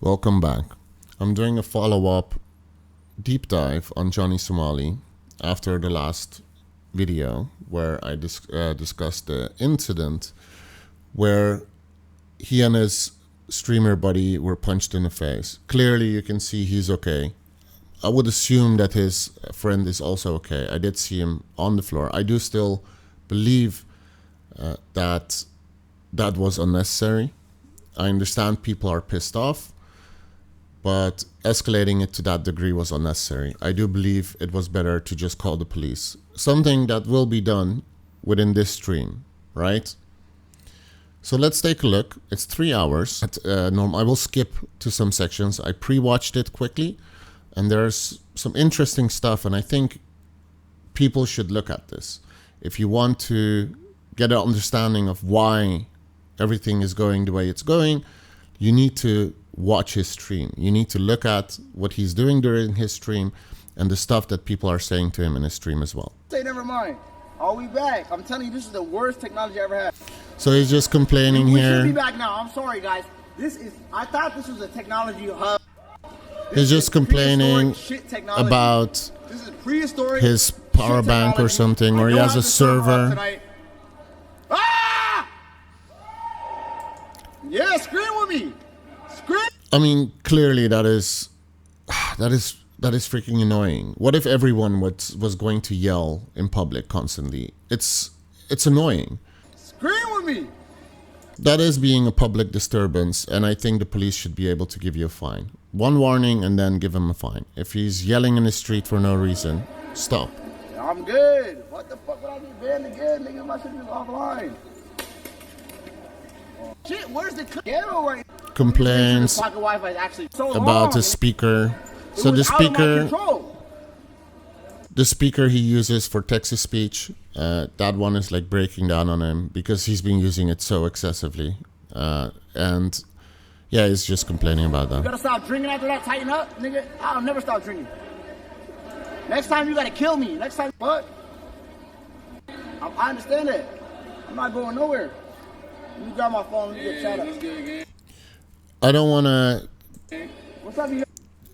Welcome back. I'm doing a follow-up deep dive on Johnny Somali after the last video where I discussed the incident where he and his streamer buddy were punched in the face. Clearly you can see he's okay. I would assume that his friend is also okay. I did see him on the floor. I do still believe that was unnecessary. I understand people are pissed off, but escalating it to that degree was unnecessary. I do believe it was better to just call the police. Something that will be done within this stream, right? So let's take a look. It's 3 hours. I will skip to some sections. I pre-watched it quickly, and there's some interesting stuff, and I think people should look at this. If you want to get an understanding of why everything is going the way it's going, you need to watch his stream. You need to look at what he's doing during his stream and the stuff that people are saying to him in his stream as well. Say never mind. Are we back? I'm telling you, this is the worst technology I ever had. So he's just complaining here. We should be back now. I'm sorry, guys. I thought this was a technology hub. He's just complaining about his power bank or something, or he has a server. Ah! Yeah, scream with me. Scream. I mean, clearly that is freaking annoying. What if everyone was going to yell in public constantly? It's annoying. Scream with me. That is being a public disturbance, and I think the police should be able to give you a fine. One warning and then give him a fine. If he's yelling in the street for no reason, stop. I'm good. What the fuck would I be banned again? Nigga, my shit is offline. Shit, where's the camera right now? Complains about the speaker. So the speaker he uses for text-to-speech, that one is like breaking down on him because he's been using it so excessively. And yeah, he's just complaining about that. You gotta stop drinking after that, tighten up, nigga. I'll never stop drinking. Next time you gotta kill me. Next time, what? I understand that. I'm not going nowhere. You grab my phone and get shot up. I don't wanna... What's up, you?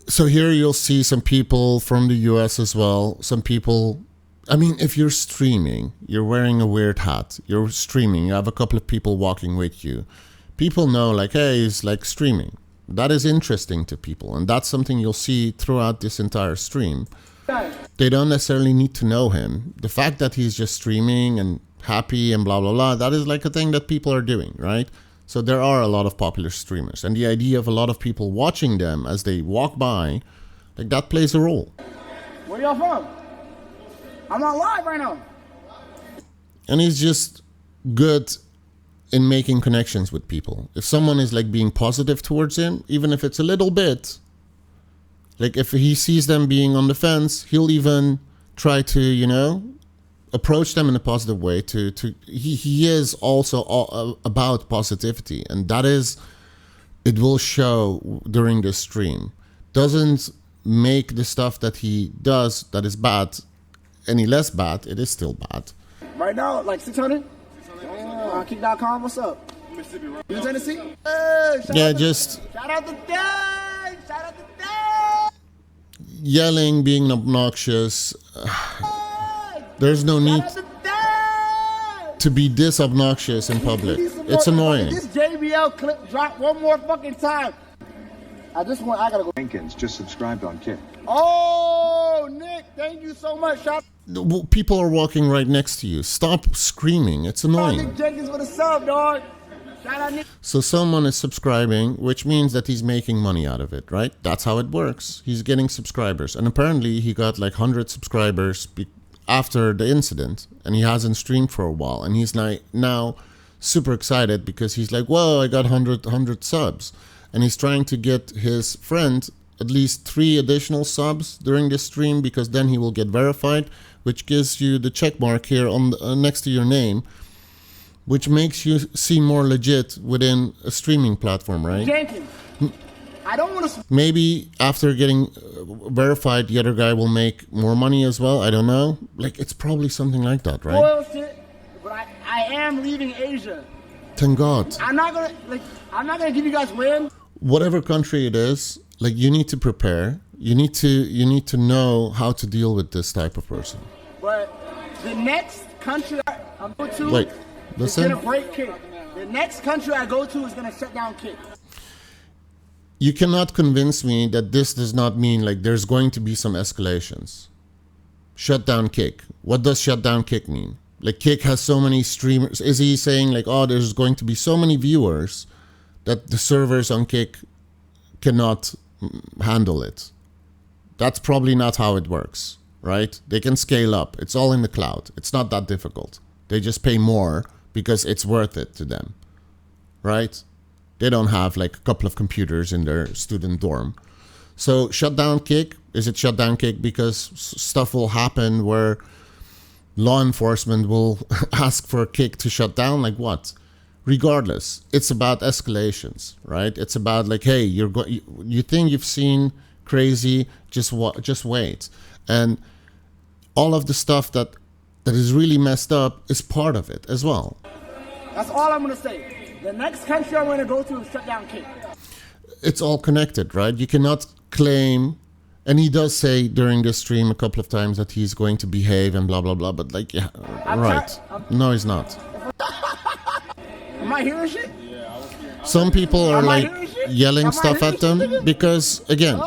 So here you'll see some people from the US as well. Some people, I mean, if you're streaming, you're wearing a weird hat, you're streaming, you have a couple of people walking with you. People know like, hey, he's like streaming. That is interesting to people. And that's something you'll see throughout this entire stream. They don't necessarily need to know him. The fact that he's just streaming and happy and blah, blah, blah, that is like a thing that people are doing, right? So there are a lot of popular streamers, and the idea of a lot of people watching them as they walk by, like that plays a role. Where y'all from? I'm on live right now. And he's just good in making connections with people. If someone is like being positive towards him, even if it's a little bit, like if he sees them being on the fence, he'll even try to, you know, approach them in a positive way. He is also all about positivity, and that is, it will show during this stream. Doesn't make the stuff that he does that is bad any less bad. It is still bad. Right now, like 600? Kick.com, what's up? Mississippi, right? You in Tennessee? Yeah, just... Shout out to Dave! Shout out to Dave! Yelling, being obnoxious. There's no need to be this obnoxious in public. It's annoying. This JBL clip drop one more fucking time. At this point, I gotta go. Jenkins just subscribed on Kick. Oh, Nick, thank you so much. People are walking right next to you. Stop screaming. It's annoying. Nick Jenkins with a sub, dog. Shout out, Nick. So someone is subscribing, which means that he's making money out of it, right? That's how it works. He's getting subscribers. And apparently he got like 100 subscribers after the incident, and he hasn't streamed for a while, and he's like now super excited because he's like, whoa, I got 100 subs, and he's trying to get his friend at least 3 additional subs during this stream, because then he will get verified, which gives you the check mark here on the, next to your name, which makes you seem more legit within a streaming platform, right? Jenkins. I don't want to. Maybe after getting verified, the other guy will make more money as well. I don't know. Like, it's probably something like that, right? Bullshit. But I am leaving Asia. Thank God. I'm not gonna give you guys win. whatever country it is, like you need to prepare. You need to know how to deal with this type of person. But the next country I'm going to Wait, is listen. gonna break Kick. The next country I go to is gonna shut down Kick. You cannot convince me that this does not mean like there's going to be some escalations. Shut down Kick. What does shut down Kick mean? Like Kick has so many streamers. Is he saying like, oh, there's going to be so many viewers that the servers on Kick cannot handle it? That's probably not how it works, right? They can scale up. It's all in the cloud. It's not that difficult. They just pay more because it's worth it to them, right? They don't have like a couple of computers in their student dorm. So shut down Kick. Is it shut down Kick because stuff will happen where law enforcement will ask for Kick to shut down? Like what? Regardless, it's about escalations, right? It's about like, hey, you think you've seen crazy, just wait. And all of the stuff that is really messed up is part of it as well. That's all I'm gonna say. The next country I'm gonna go to is shut down Kick. It's all connected, right? You cannot claim, and he does say during this stream a couple of times that he's going to behave and blah blah blah, but like, yeah, right? No, he's not. Am I hearing shit? Some people are like yelling stuff at them because, again,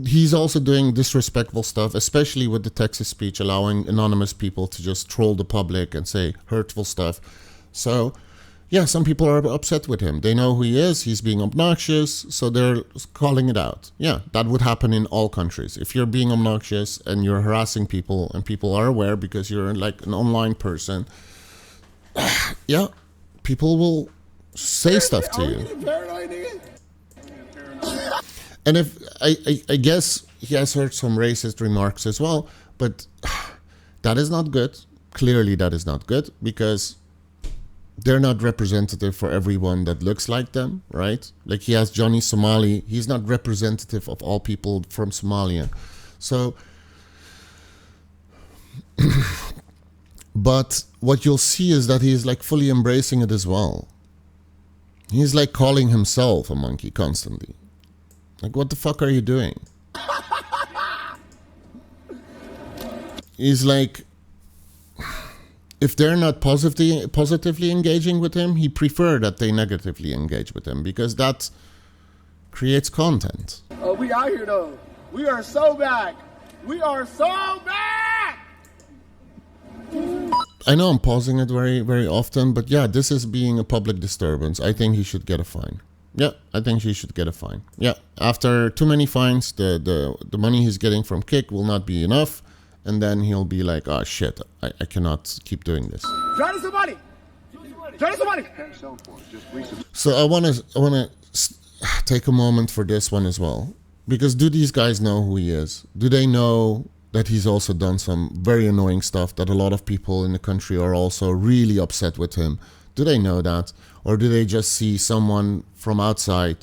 he's also doing disrespectful stuff, especially with the Texas speech, allowing anonymous people to just troll the public and say hurtful stuff. So, yeah, some people are upset with him. They know who he is. He's being obnoxious, so they're calling it out. Yeah, that would happen in all countries. If you're being obnoxious and you're harassing people and people are aware because you're like an online person, yeah, people will say stuff to you. And if I guess he has heard some racist remarks as well, but that is not good. Clearly, that is not good because they're not representative for everyone that looks like them, right? Like he has Johnny Somali. He's not representative of all people from Somalia. So, but what you'll see is that he's like fully embracing it as well. He's like calling himself a monkey constantly. Like, what the fuck are you doing? He's like, if they're not positively engaging with him, he prefer that they negatively engage with him because that creates content. Oh, we out here though. We are so back. We are so back. I know I'm pausing it very, very often, but yeah, this is being a public disturbance. I think he should get a fine. Yeah, I think he should get a fine. Yeah, after too many fines, the money he's getting from Kick will not be enough. And then he'll be like, oh shit, I cannot keep doing this. Johnny somebody! Johnny somebody! So I wanna take a moment for this one as well. Because do these guys know who he is? Do they know that he's also done some very annoying stuff that a lot of people in the country are also really upset with him? Do they know that? Or do they just see someone from outside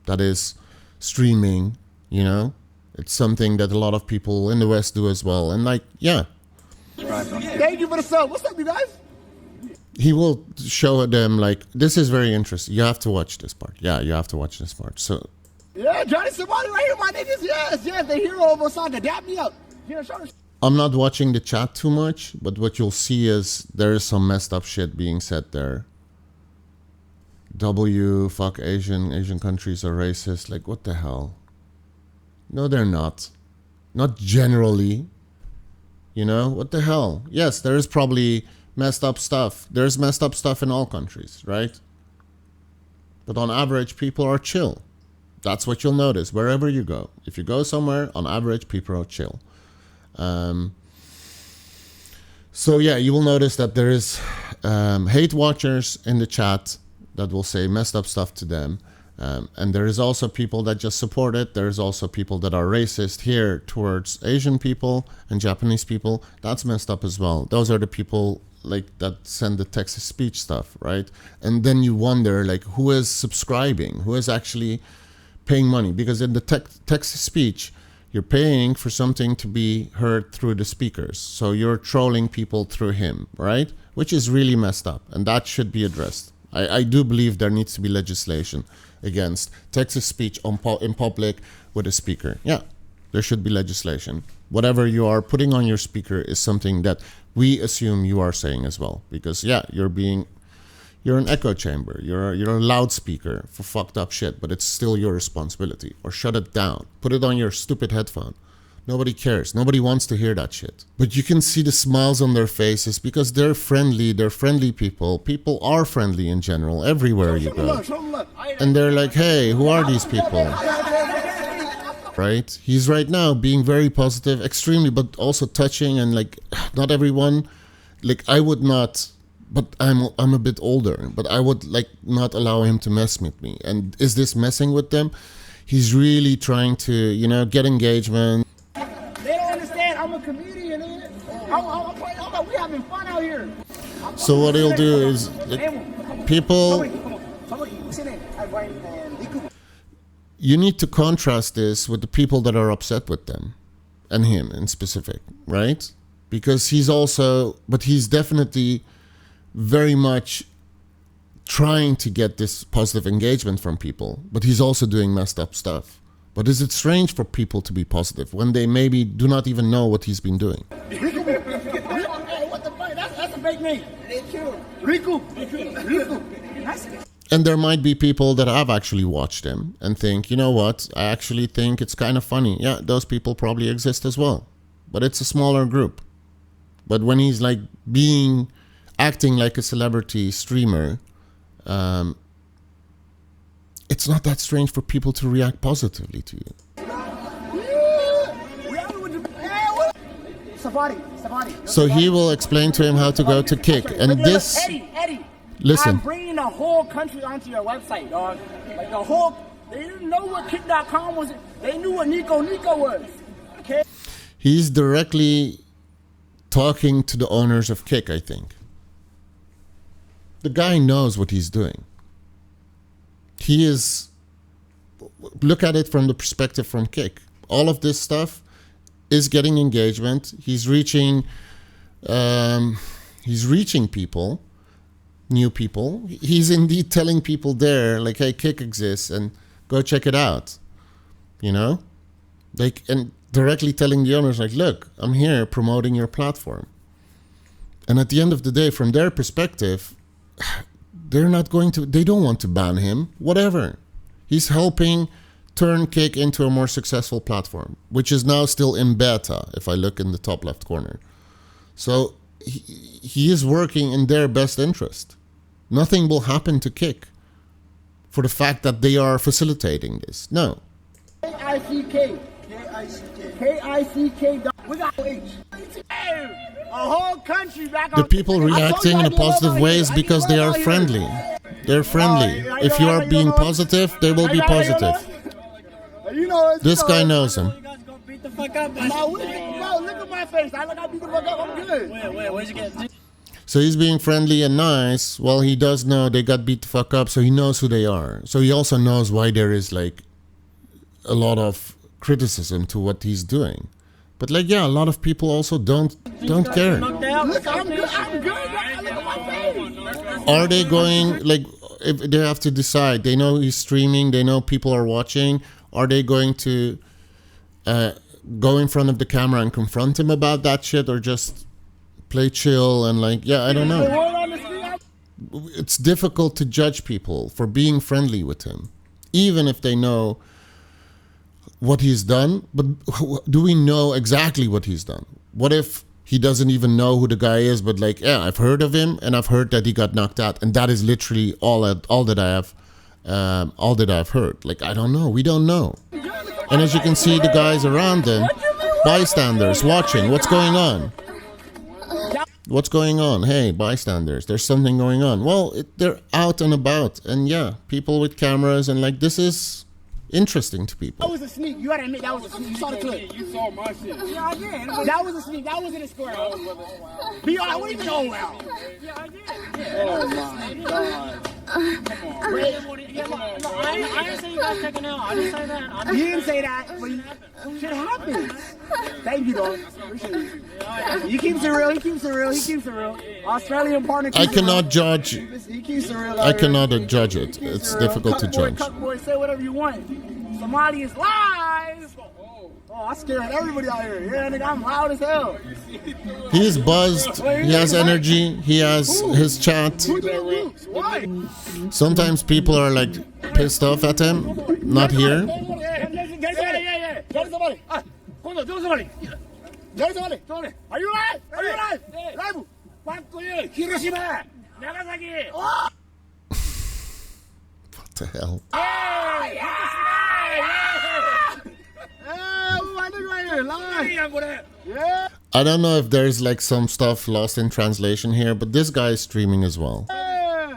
that is streaming, you know? It's something that a lot of people in the West do as well. And like, yeah. Thank you for the sub. What's up, you guys? He will show them like, this is very interesting. You have to watch this part. Yeah, you have to watch this part. So. Yeah, Johnny Somali right here, my niggas. Yes, the hero of Osaka. Dap me up. I'm not watching the chat too much, but what you'll see is there is some messed up shit being said there. Fuck Asian countries are racist. Like, what the hell? No, they're not. Not generally. You know, what the hell? Yes, there is probably messed up stuff. There's messed up stuff in all countries, right? But on average, people are chill. That's what you'll notice wherever you go. If you go somewhere, on average, people are chill. So yeah, you will notice that there is hate watchers in the chat that will say messed up stuff to them. And there is also people that just support it. There's also people that are racist here towards Asian people and Japanese people. That's messed up as well. Those are the people like that send the Texas speech stuff, right? And then you wonder like who is subscribing, who is actually paying money, because in the Texas speech, you're paying for something to be heard through the speakers. So you're trolling people through him, right? Which is really messed up, and that should be addressed. I do believe there needs to be legislation against text speech in public with a speaker. Yeah, there should be legislation. Whatever you are putting on your speaker is something that we assume you are saying as well. Because yeah, you're an echo chamber. You're a loudspeaker for fucked up shit, but it's still your responsibility. Or shut it down. Put it on your stupid headphone. Nobody cares. Nobody wants to hear that shit. But you can see the smiles on their faces because they're friendly. They're friendly people. People are friendly in general everywhere you go. And they're like, hey, who are these people? Right? He's right now being very positive, extremely, but also touching. And like, not everyone, like I would not, but I'm a bit older, but I would like not allow him to mess with me. And is this messing with them? He's really trying to, you know, get engagement. I'm a comedian, man. We having fun out here. So what he'll do is, like, people, you need to contrast this with the people that are upset with them, and him in specific, right? Because he's also, but he's definitely very much trying to get this positive engagement from people, but he's also doing messed up stuff. But is it strange for people to be positive when they maybe do not even know what he's been doing? Hey, what the fuck? That's a fake name. Riku. And there might be people that have actually watched him and think, you know what, I actually think it's kind of funny. Yeah, those people probably exist as well. But it's a smaller group. But when he's like acting like a celebrity streamer, it's not that strange for people to react positively to you. So he will explain to him how to go to Kick. And this, Eddie, listen. I'm bringing the whole country onto your website, dog. Like the whole, they didn't know what Kick.com was. They knew what Nico was. Okay? He's directly talking to the owners of Kick, I think. The guy knows what he's doing. He is, look at it from the perspective from Kick. All of this stuff is getting engagement. He's reaching people, new people. He's indeed telling people there, like, hey, Kick exists and go check it out. You know? Like, and directly telling the owners, like, look, I'm here promoting your platform. And at the end of the day, from their perspective, they don't want to ban him, whatever. He's helping turn Kick into a more successful platform, which is now still in beta, if I look in the top left corner. So he is working in their best interest. Nothing will happen to Kick for the fact that they are facilitating this. No. K-I-C-K. K-I-C-K. We got H. A whole country back on. The people reacting in a positive way is because they are friendly. They're friendly. If you are being positive, they will be positive. This guy knows him. Look at my face. I beat the fuck up. I'm good. Where'd you get? So he's being friendly and nice. Well, he does know they got beat the fuck up, so he knows who they are. So he also knows why there is like a lot of criticism to what he's doing. But like, yeah, a lot of people also don't care. Look, I'm good. Look at my face. Are they going, like, if they have to decide, they know he's streaming, they know people are watching, are they going to go in front of the camera and confront him about that shit, or just play chill and like, yeah, I don't know. It's difficult to judge people for being friendly with him, even if they know what he's done. But do we know exactly what he's done? What if he doesn't even know who the guy is, but like, yeah, I've heard of him and I've heard that he got knocked out, and that is literally all that I've heard. Like, I don't know. We don't know. And as you can see, the guys around them, bystanders watching. What's going on? What's going on? Hey, bystanders, there's something going on. Well, they're out and about, and yeah, people with cameras, and like, this is interesting to people. That was a sneak. You gotta admit that was a sneak. You saw the clip. You saw my shit. Yeah, I did. That was a sneak. That wasn't a square. Be all right. What do you mean, oh, wow? Yeah, I did. Yeah. Oh, my God. I didn't say you guys taking out. I didn't say that. He didn't say that, but shit happens. Thank you, dog. Appreciate it. He keeps it real. He keeps it real. He keeps it real. Australian partner. I cannot judge. He keeps it real. I cannot judge it. It's difficult to judge. Cuck boy, say whatever you want. Somali is live. Oh, I scared everybody out here. Yeah, nigga, I'm loud as hell. He's buzzed. He has energy. He has his chat. Why? Sometimes people are like pissed off at him. Not here. Are you live? Are you live? Live. Hiroshima, Nagasaki. What the hell? I don't know if there's like some stuff lost in translation here, but this guy is streaming as well. I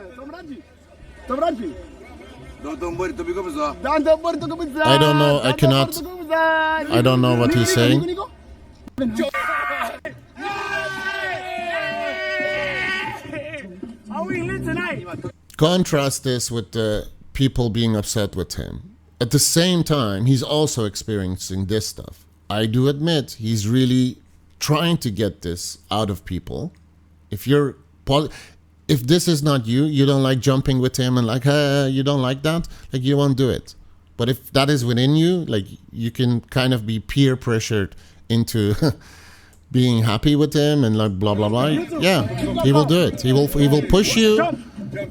don't know. I cannot. I don't know what he's saying. Are we lit tonight? Contrast this with the people being upset with him. At the same time, he's also experiencing this stuff. I do admit he's really trying to get this out of people. If this is not you, you don't like jumping with him and like, hey, you don't like that, like you won't do it. But if that is within you, like you can kind of be peer pressured into being happy with him and like blah blah blah. Yeah, he will do it. He will push you,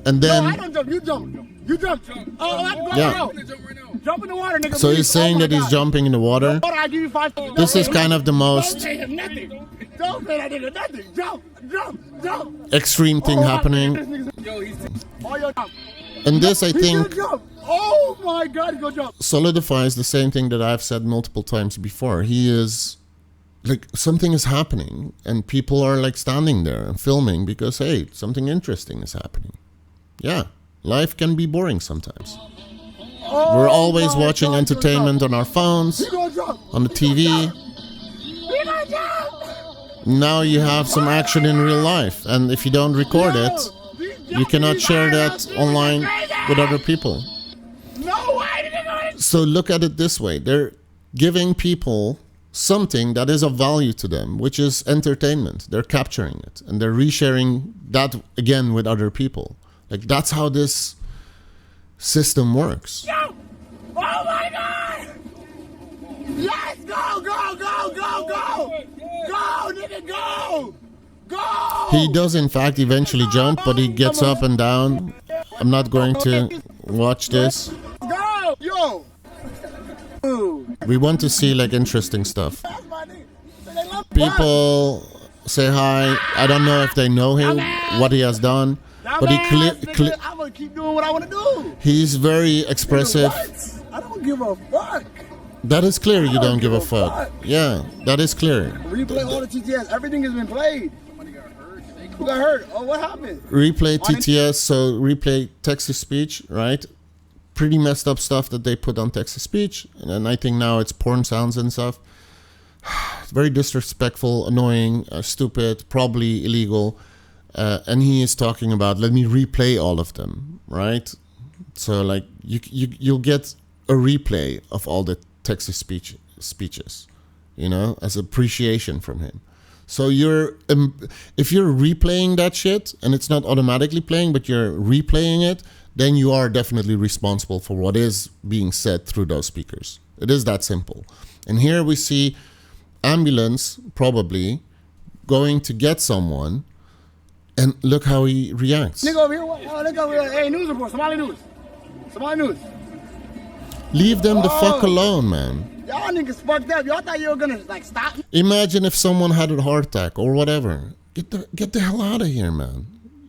and then. No, I don't jump. You jump. You jump. Oh, I'm going out. Jump in the water, nigga. So he's saying that he's jumping in the water. I give you 5. This is kind of the most Don't say him nothing. Don't say that nigga nothing. Jump. extreme thing happening. And this, I think, oh my God, go jump. solidifies the same thing that I've said multiple times before. He is like, something is happening and people are like standing there and filming because, hey, something interesting is happening. Yeah, life can be boring sometimes. We're always watching entertainment on our phones, on the TV. Now you have some action in real life, and if you don't record it, you cannot share that online with other people. So look at it this way. They're giving people something that is of value to them, which is entertainment. They're capturing it, and they're resharing that again with other people. Like, that's how this system works. Oh my God! Yes, go! Go, nigga, go! He does in fact eventually jump, but he gets up and down. I'm not going to watch this. Go! Yo! We want to see like interesting stuff. People say hi. I don't know if they know him, what he has done, but he I'm gonna keep doing what I want to do. he's very expressive. I don't give a fuck. That is clear. You don't give a fuck. Yeah, that is clear. Replay all the TTS. Everything has been played. Who got hurt? Oh, what happened? Replay TTS, so replay text-to-speech, right? Pretty messed up stuff that they put on text-to-speech, and I think now it's porn sounds and stuff. Very disrespectful, annoying, stupid, probably illegal. And he is talking about, let me replay all of them, right? So like you'll get a replay of all the text-to-speech speeches, you know, as appreciation from him. So if you're replaying that shit and it's not automatically playing, but you're replaying it, then you are definitely responsible for what is being said through those speakers. It is that simple. And here we see ambulance probably going to get someone, and look how he reacts. Nigga over here, look over here. Hey, news report, Somali news. Leave them the fuck alone, man. Y'all niggas fucked up. Y'all thought you were gonna like stop me? Imagine if someone had a heart attack or whatever. Get the hell out of here, man.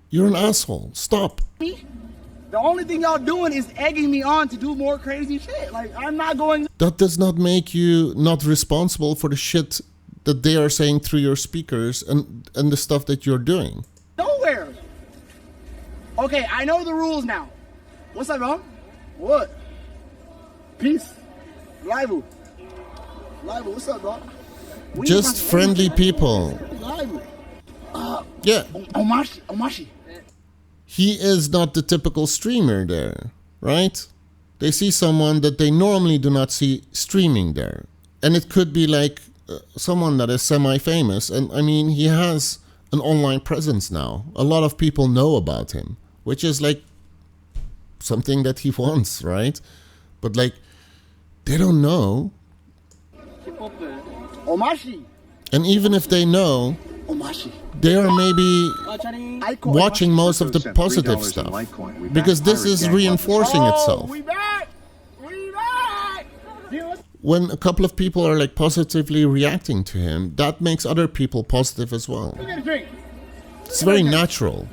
You're an asshole. Stop. The only thing y'all doing is egging me on to do more crazy shit. Like, I'm not going. That does not make you not responsible for the shit that they are saying through your speakers and the stuff that you're doing. Nowhere. Okay, I know the rules now. What's up, bro? What? Peace. Live. What's up, dog? Just friendly people. Yeah. Omashi. he is not the typical streamer there, right? They see someone that they normally do not see streaming there. And it could be like someone that is semi-famous. And I mean, he has an online presence now. A lot of people know about him, which is like something that he wants, right? But like, they don't know. Omashi. And even if they know, Omashi. they are maybe watching most of the positive stuff. Because this is reinforcing itself. We back. We back. When a couple of people are like positively reacting to him, that makes other people positive as well. It's very natural.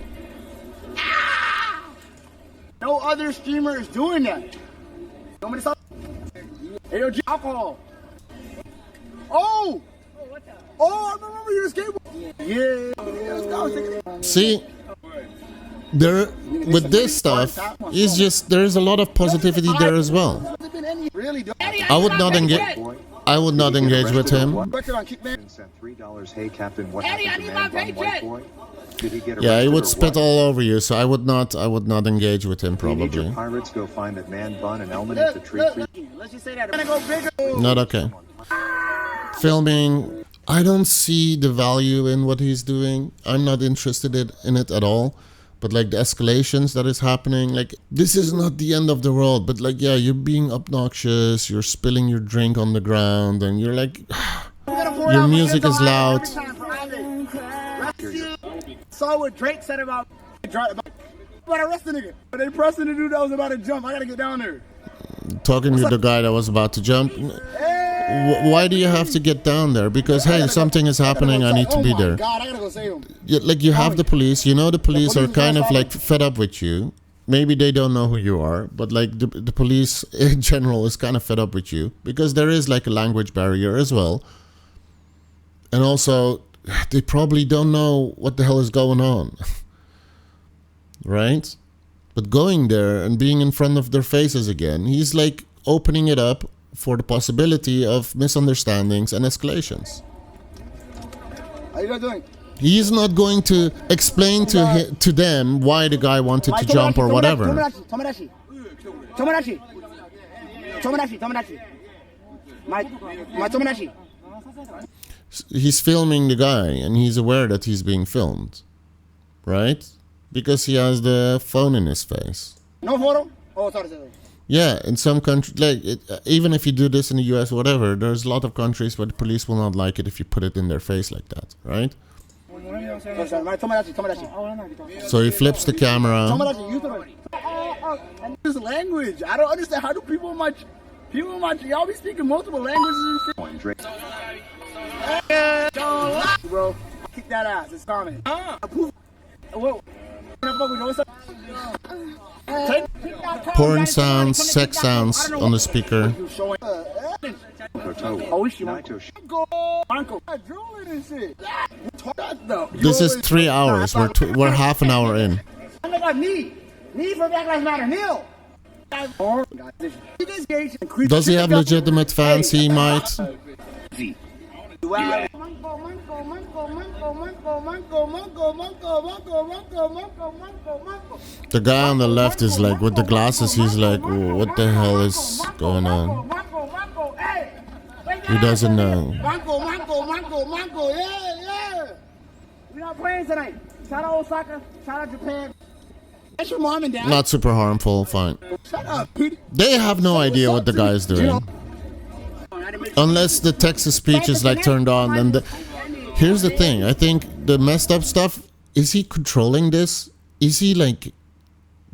No other streamer is doing that. Hey, alcohol. Oh! Oh, I remember you skateboard. Yeah. See, there with this stuff, it's just there's a lot of positivity there as well. I would not engage. I would not engage with him. Hey, Captain, what happened to Man Bun White Boy? Did he get Yeah, he would spit all over you, so I would not engage with him Need your probably. pirates go find that Man Bun and eliminate the tree. Let's just say that. I'm gonna go bigger. Not okay. Filming, I don't see the value in what he's doing. I'm not interested in it at all. But like the escalations that is happening, like this is not the end of the world. But like, yeah, you're being obnoxious. You're spilling your drink on the ground, and you're like, your music is loud. Saw what Drake said about arrest the nigga. But they pressing the dude that was about to jump. I gotta get down there. Talking to the guy that was about to jump. Why do you have to get down there? Because hey, something is happening. I need to be there. God, I gotta go save him. Like you have the police. You know the police are kind of like fed up with you. Maybe they don't know who you are, but like the police in general is kind of fed up with you because there is like a language barrier as well. And also, they probably don't know what the hell is going on. Right? But going there and being in front of their faces again, he's like opening it up for the possibility of misunderstandings and escalations. How you guys doing? He's not going to explain to them why the guy wanted to jump or whatever. Tomodachi. My Tomodachi. He's filming the guy and he's aware that he's being filmed. Right? Because he has the phone in his face. No photo? Oh, sorry. Yeah, in some countries, like even if you do this in the US or whatever, there's a lot of countries where the police will not like it if you put it in their face like that, right? So he flips the camera. This language, I don't understand. How do people in my y'all be speaking multiple languages and shit? Bro, kick that ass. It's common. Porn sounds, sex sounds on the speaker. This is 3 hours. We're half an hour in. Knee for Black Lives Matter. Kneel. Does he have legitimate fans? He might. The guy on the left is like, with the glasses, he's like, "Whoa, what the hell is going on?" He doesn't know. We're not playing tonight. Shout out Osaka. Shout out Japan. That's your mom and dad. Not super harmful, fine. Shut up, Pete. They have no idea what the guy is doing. Unless the text-to-speech is like turned on. And here's the thing. I think the messed up stuff, is he controlling this? Is he like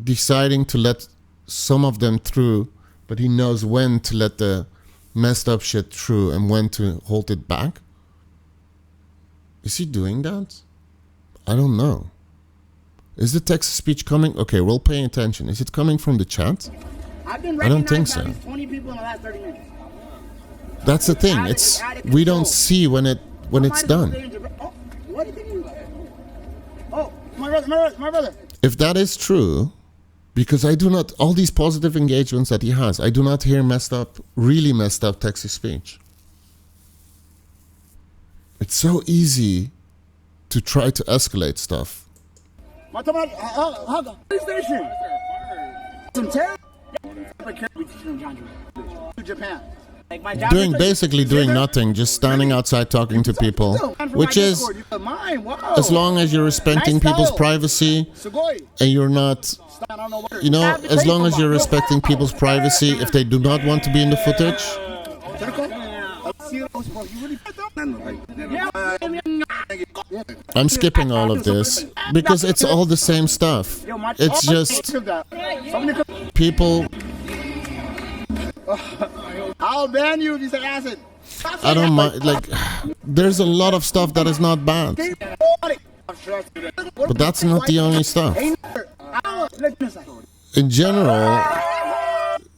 deciding to let some of them through, but he knows when to let the messed up shit through and when to hold it back? Is he doing that? I don't know. Is the text-to-speech coming? Okay, we'll pay attention. Is it coming from the chat? I don't think so. 20 people in the last 30 minutes. That's the thing. It's we don't see when it's done. What do you think? Oh, my brother. If that is true, because I do not, all these positive engagements that he has, I do not hear really messed up text-to-speech. It's so easy to try to escalate stuff. My tomato, police station. Some terror. To Japan. Like my job Doing basically doing nothing, just standing outside talking to people, which is as long as you're respecting people's privacy and you're not, you know, as long as you're respecting people's privacy, if they do not want to be in the footage. I'm skipping all of this because it's all the same stuff. It's just people. I'll ban you if you say acid. I don't mind. Like, there's a lot of stuff that is not bad, but that's not the only stuff. In general,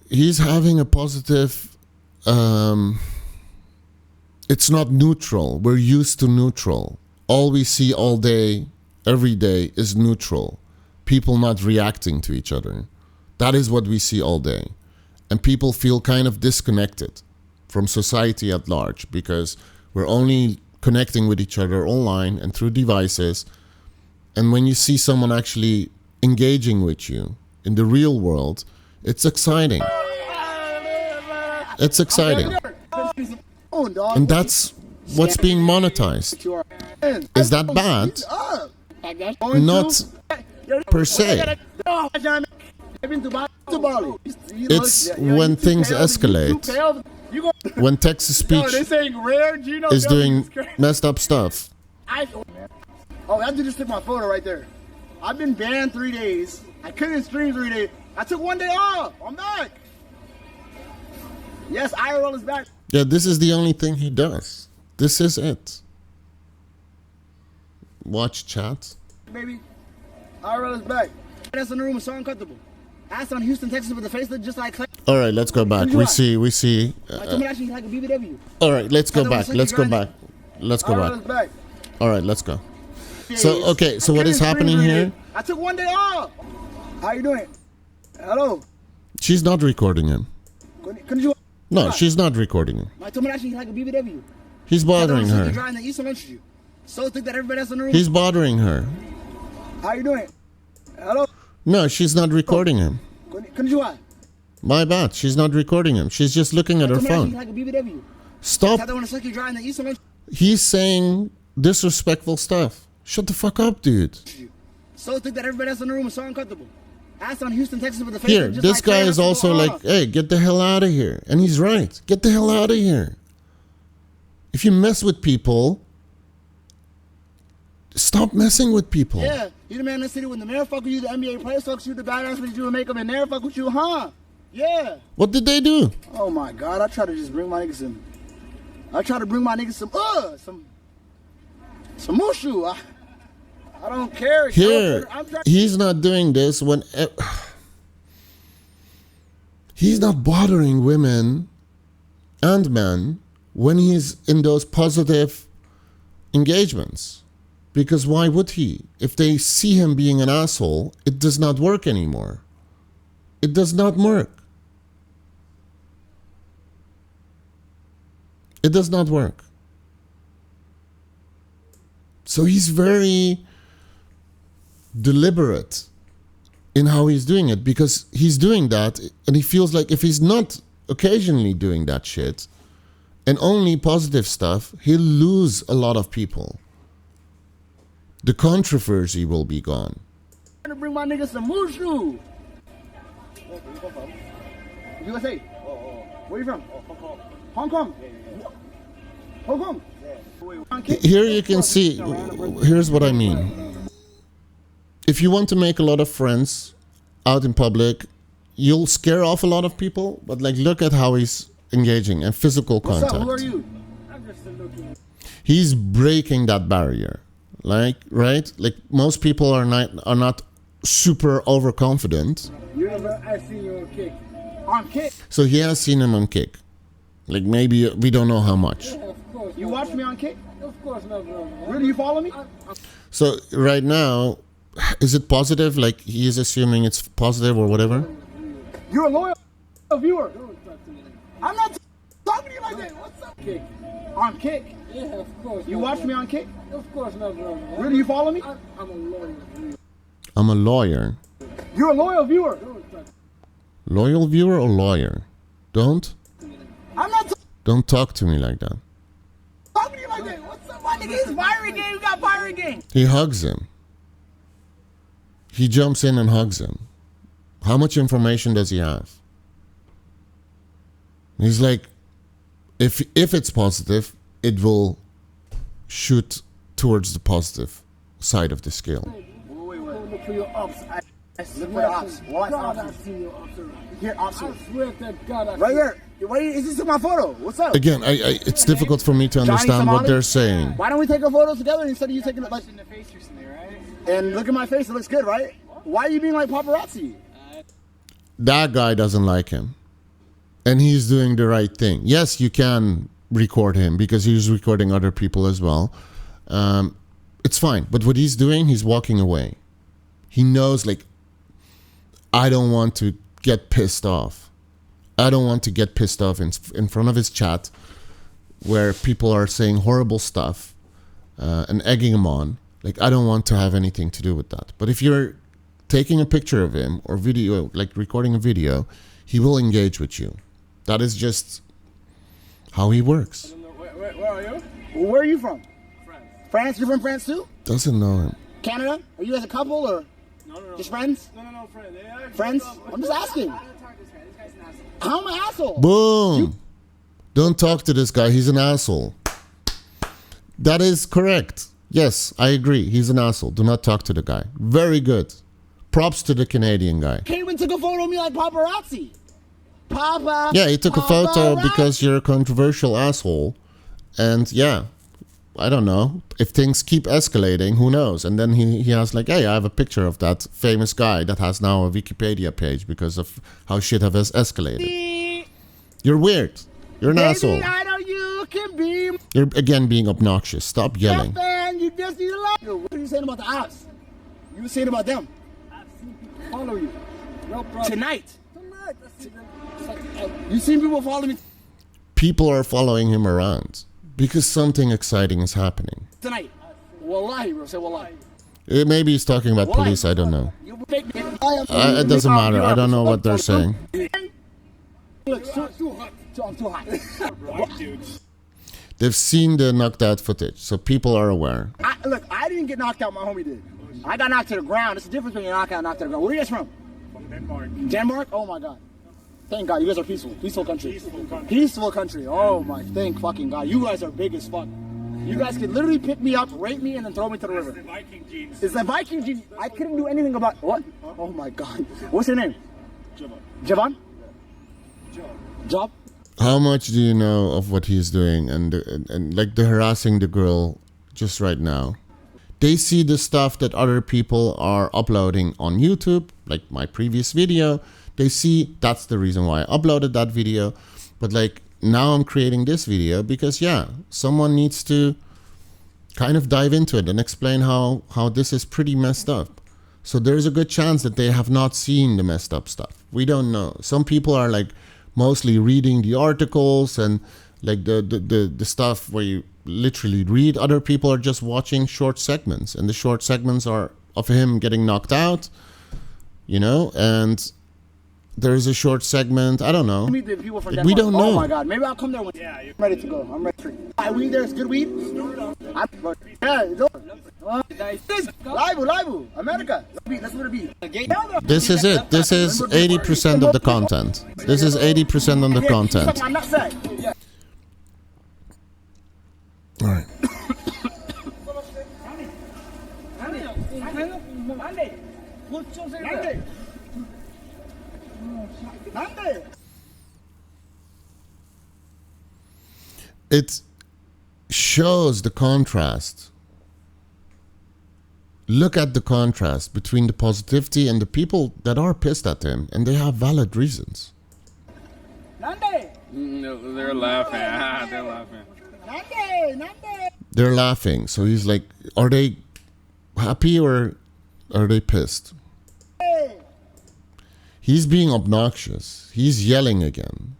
he's having a positive. It's not neutral. We're used to neutral. All we see all day, every day, is neutral. People not reacting to each other. That is what we see all day. And people feel kind of disconnected from society at large because we're only connecting with each other online and through devices. And when you see someone actually engaging with you in the real world, it's exciting. It's exciting. And that's what's being monetized. Is that bad? Not per se. It's when things escalate. When text-to-speech is doing messed up stuff. Oh, that dude just took my photo right there. I've been banned 3 days. I couldn't stream 3 days. I took 1 day off. I'm back. Yes, IRL is back. Yeah, this is the only thing he does. This is it. Watch chat. Baby, IRL is back. That's in the room is so uncomfortable. Ass on Houston, Texas with the facelift just like Clay. All right, let's go back. We see. Like a BBW. All right, let's go back. Let's go back. Let's go IRL is back. back. All right, let's go. So, okay, so what is happening here? I took 1 day off. How you doing? Hello. She's not recording him. Couldn't you? No, she's not recording him. My Tomodachi like a BBW. He's bothering her. So think that everybody else in the room. He's bothering her. How you doing? Hello. No, she's not recording him. Couldn't you? My bad. She's not recording him. She's just looking at her phone. Like a BBW. Stop. He's saying disrespectful stuff. Shut the fuck up, dude. So think that everybody else in the room is so uncomfortable. Ass on Houston, Texas with the face. Here, this guy is also like, hey, get the hell out of here. And he's right. Get the hell out of here. If you mess with people, stop messing with people. Yeah, you the man in the city when the mayor fuck with you, the NBA players fuck with you, the badass with you and make them and never fuck with you, huh? Yeah. What did they do? Oh my God, I try to just bring my niggas some. I try to bring my niggas some mushu. I don't care. Here, he's not doing this when... he's not bothering women and men when he's in those positive engagements. Because why would he? If they see him being an asshole, it does not work anymore. It does not work. It does not work. So he's very deliberate in how he's doing it, because he's doing that and he feels like if he's not occasionally doing that shit and only positive stuff, he'll lose a lot of people. The controversy will be gone. I'm trying to bring my niggas some mushu. USA. Where you from? Hong Kong. Hong Kong. Here you can see, here's what I mean. If you want to make a lot of friends out in public, you'll scare off a lot of people, but like look at how he's engaging in physical contact. What's up? Who are you? He's breaking that barrier. Like, right? Like most people are not super overconfident. I've seen you on Kick. On Kick? So he has seen him on Kick. Like maybe we don't know how much. Yeah, of course. You watch me on Kick? Of course, no, bro. Really, you follow me? So right now, is it positive? Like he is assuming it's positive or whatever? You're a loyal viewer. I'm not talking to you like that. What's up? Kick. On Kick? Yeah, of course. You watch me on Kick? Of course, no, bro. Really, you follow me? I'm a loyal viewer. I'm a lawyer. You're a loyal viewer. Loyal viewer or lawyer? Don't I'm not talk to me like that. talking to you like that. What's up, my nigga? It's Byron Gang. We got Byron Gang. He hugs him. He jumps in and hugs him. How much information does he have? He's like, if it's positive, it will shoot towards the positive side of the scale. Wait. Look for your ups. Look for the ops. What ops? Here, ops. I swear to God. Right here. Wait, is this in my photo? What's up? Again, it's difficult for me to understand what they're saying. Why don't we take a photo together instead of you taking it like in the face recently, right? And look at my face. It looks good, right? Why are you being like paparazzi? That guy doesn't like him. And he's doing the right thing. Yes, you can record him because he's recording other people as well. It's fine. But what he's doing, he's walking away. He knows, like, I don't want to get pissed off. I don't want to get pissed off in front of his chat where people are saying horrible stuff and egging him on. Like, I don't want to have anything to do with that. But if you're taking a picture of him or video, like recording a video, he will engage with you. That is just how he works. Where are you? Where are you from? France. France? You're from France too? Doesn't know him. Canada? Are you guys a couple or just friends? No, friend. Friends? I'm just asking. How am I an asshole? Boom! Don't talk to this guy. He's an asshole. That is correct. Yes, I agree. He's an asshole. Do not talk to the guy. Very good. Props to the Canadian guy. Came and took a photo of me like paparazzi. Yeah, he took a photo because you're a controversial asshole. And yeah, I don't know. If things keep escalating, who knows? And then he has like, hey, I have a picture of that famous guy that has now a Wikipedia page because of how shit has escalated. You're weird. You're an asshole. I know you can be. You're again being obnoxious. Stop yelling. Man, you just need to like. What are you saying about the ops? You were saying about them. Follow you. No problem. Tonight. You seen people follow me People are following him around because something exciting is happening. tonight. Wallahi, bro. Say wallahi. Maybe he's talking about police. I don't know. It doesn't matter. I don't know what they're saying. Look, too hot. Too hot. They've seen the knocked out footage, so people are aware. Look, I didn't get knocked out. My homie did. I got knocked to the ground. It's the difference between knocked out and knocked to the ground. Where are you guys from? From Denmark. Denmark? Oh my God. Thank God. You guys are peaceful. Peaceful country. Peaceful country. Oh my. Thank fucking God. You guys are big as fuck. You guys could literally pick me up, rape me, and then throw me to the river. It's the Viking genes. It's the Viking gene. I couldn't do anything about what? Oh my God. What's your name? Javon? Job? How much do you know of what he's doing and like the harassing the girl just right now? They see the stuff that other people are uploading on YouTube, like my previous video. They see that's the reason why I uploaded that video. But like now I'm creating this video because yeah, someone needs to kind of dive into it and explain how this is pretty messed up. So there's a good chance that they have not seen the messed up stuff. We don't know. Some people are like mostly reading the articles and like the stuff where you literally read. Other people are just watching short segments, and the short segments are of him getting knocked out, you know, and there's a short segment. I don't know. Meet the people from We don't know. Oh my God. Maybe I'll come there when I'm ready to go. I'm ready. Weed there is good weed. Live, America. That's what it be. This is it. This is 80% of the content. This is 80% of the content. I'm not saying. All right. It shows the contrast. Look at the contrast between the positivity and the people that are pissed at him, and they have valid reasons. No, they're laughing. They're laughing. They're laughing. So he's like, are they happy or are they pissed? He's being obnoxious. He's yelling again.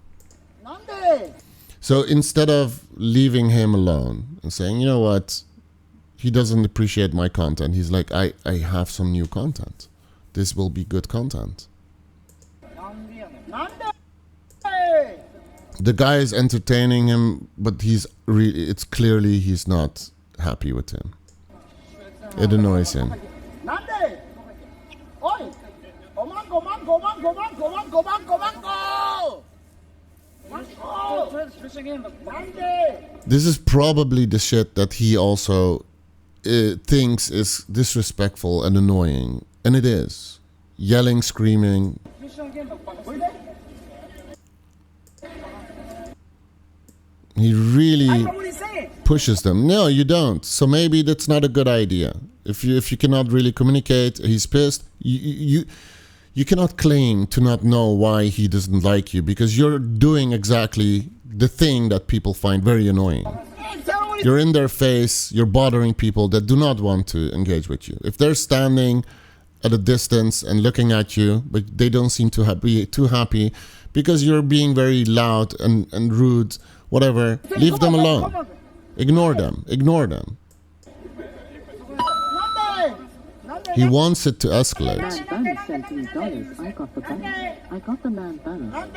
So instead of leaving him alone and saying, you know what, he doesn't appreciate my content, he's like, I have some new content. this will be good content. The guy is entertaining him, but it's clearly he's not happy with him. It annoys him. This is probably the shit that he also thinks is disrespectful and annoying. And it is. Yelling, screaming. He really pushes them. No, you don't. So maybe that's not a good idea. If you cannot really communicate, he's pissed. You cannot claim to not know why he doesn't like you, because you're doing exactly the thing that people find very annoying. You're in their face, you're bothering people that do not want to engage with you. If they're standing at a distance and looking at you, but they don't seem to be too happy because you're being very loud and rude, whatever, leave them alone. Ignore them. Ignore them. He wants it to escalate. Man sent me dollars. I got the balance. I got the man balance. I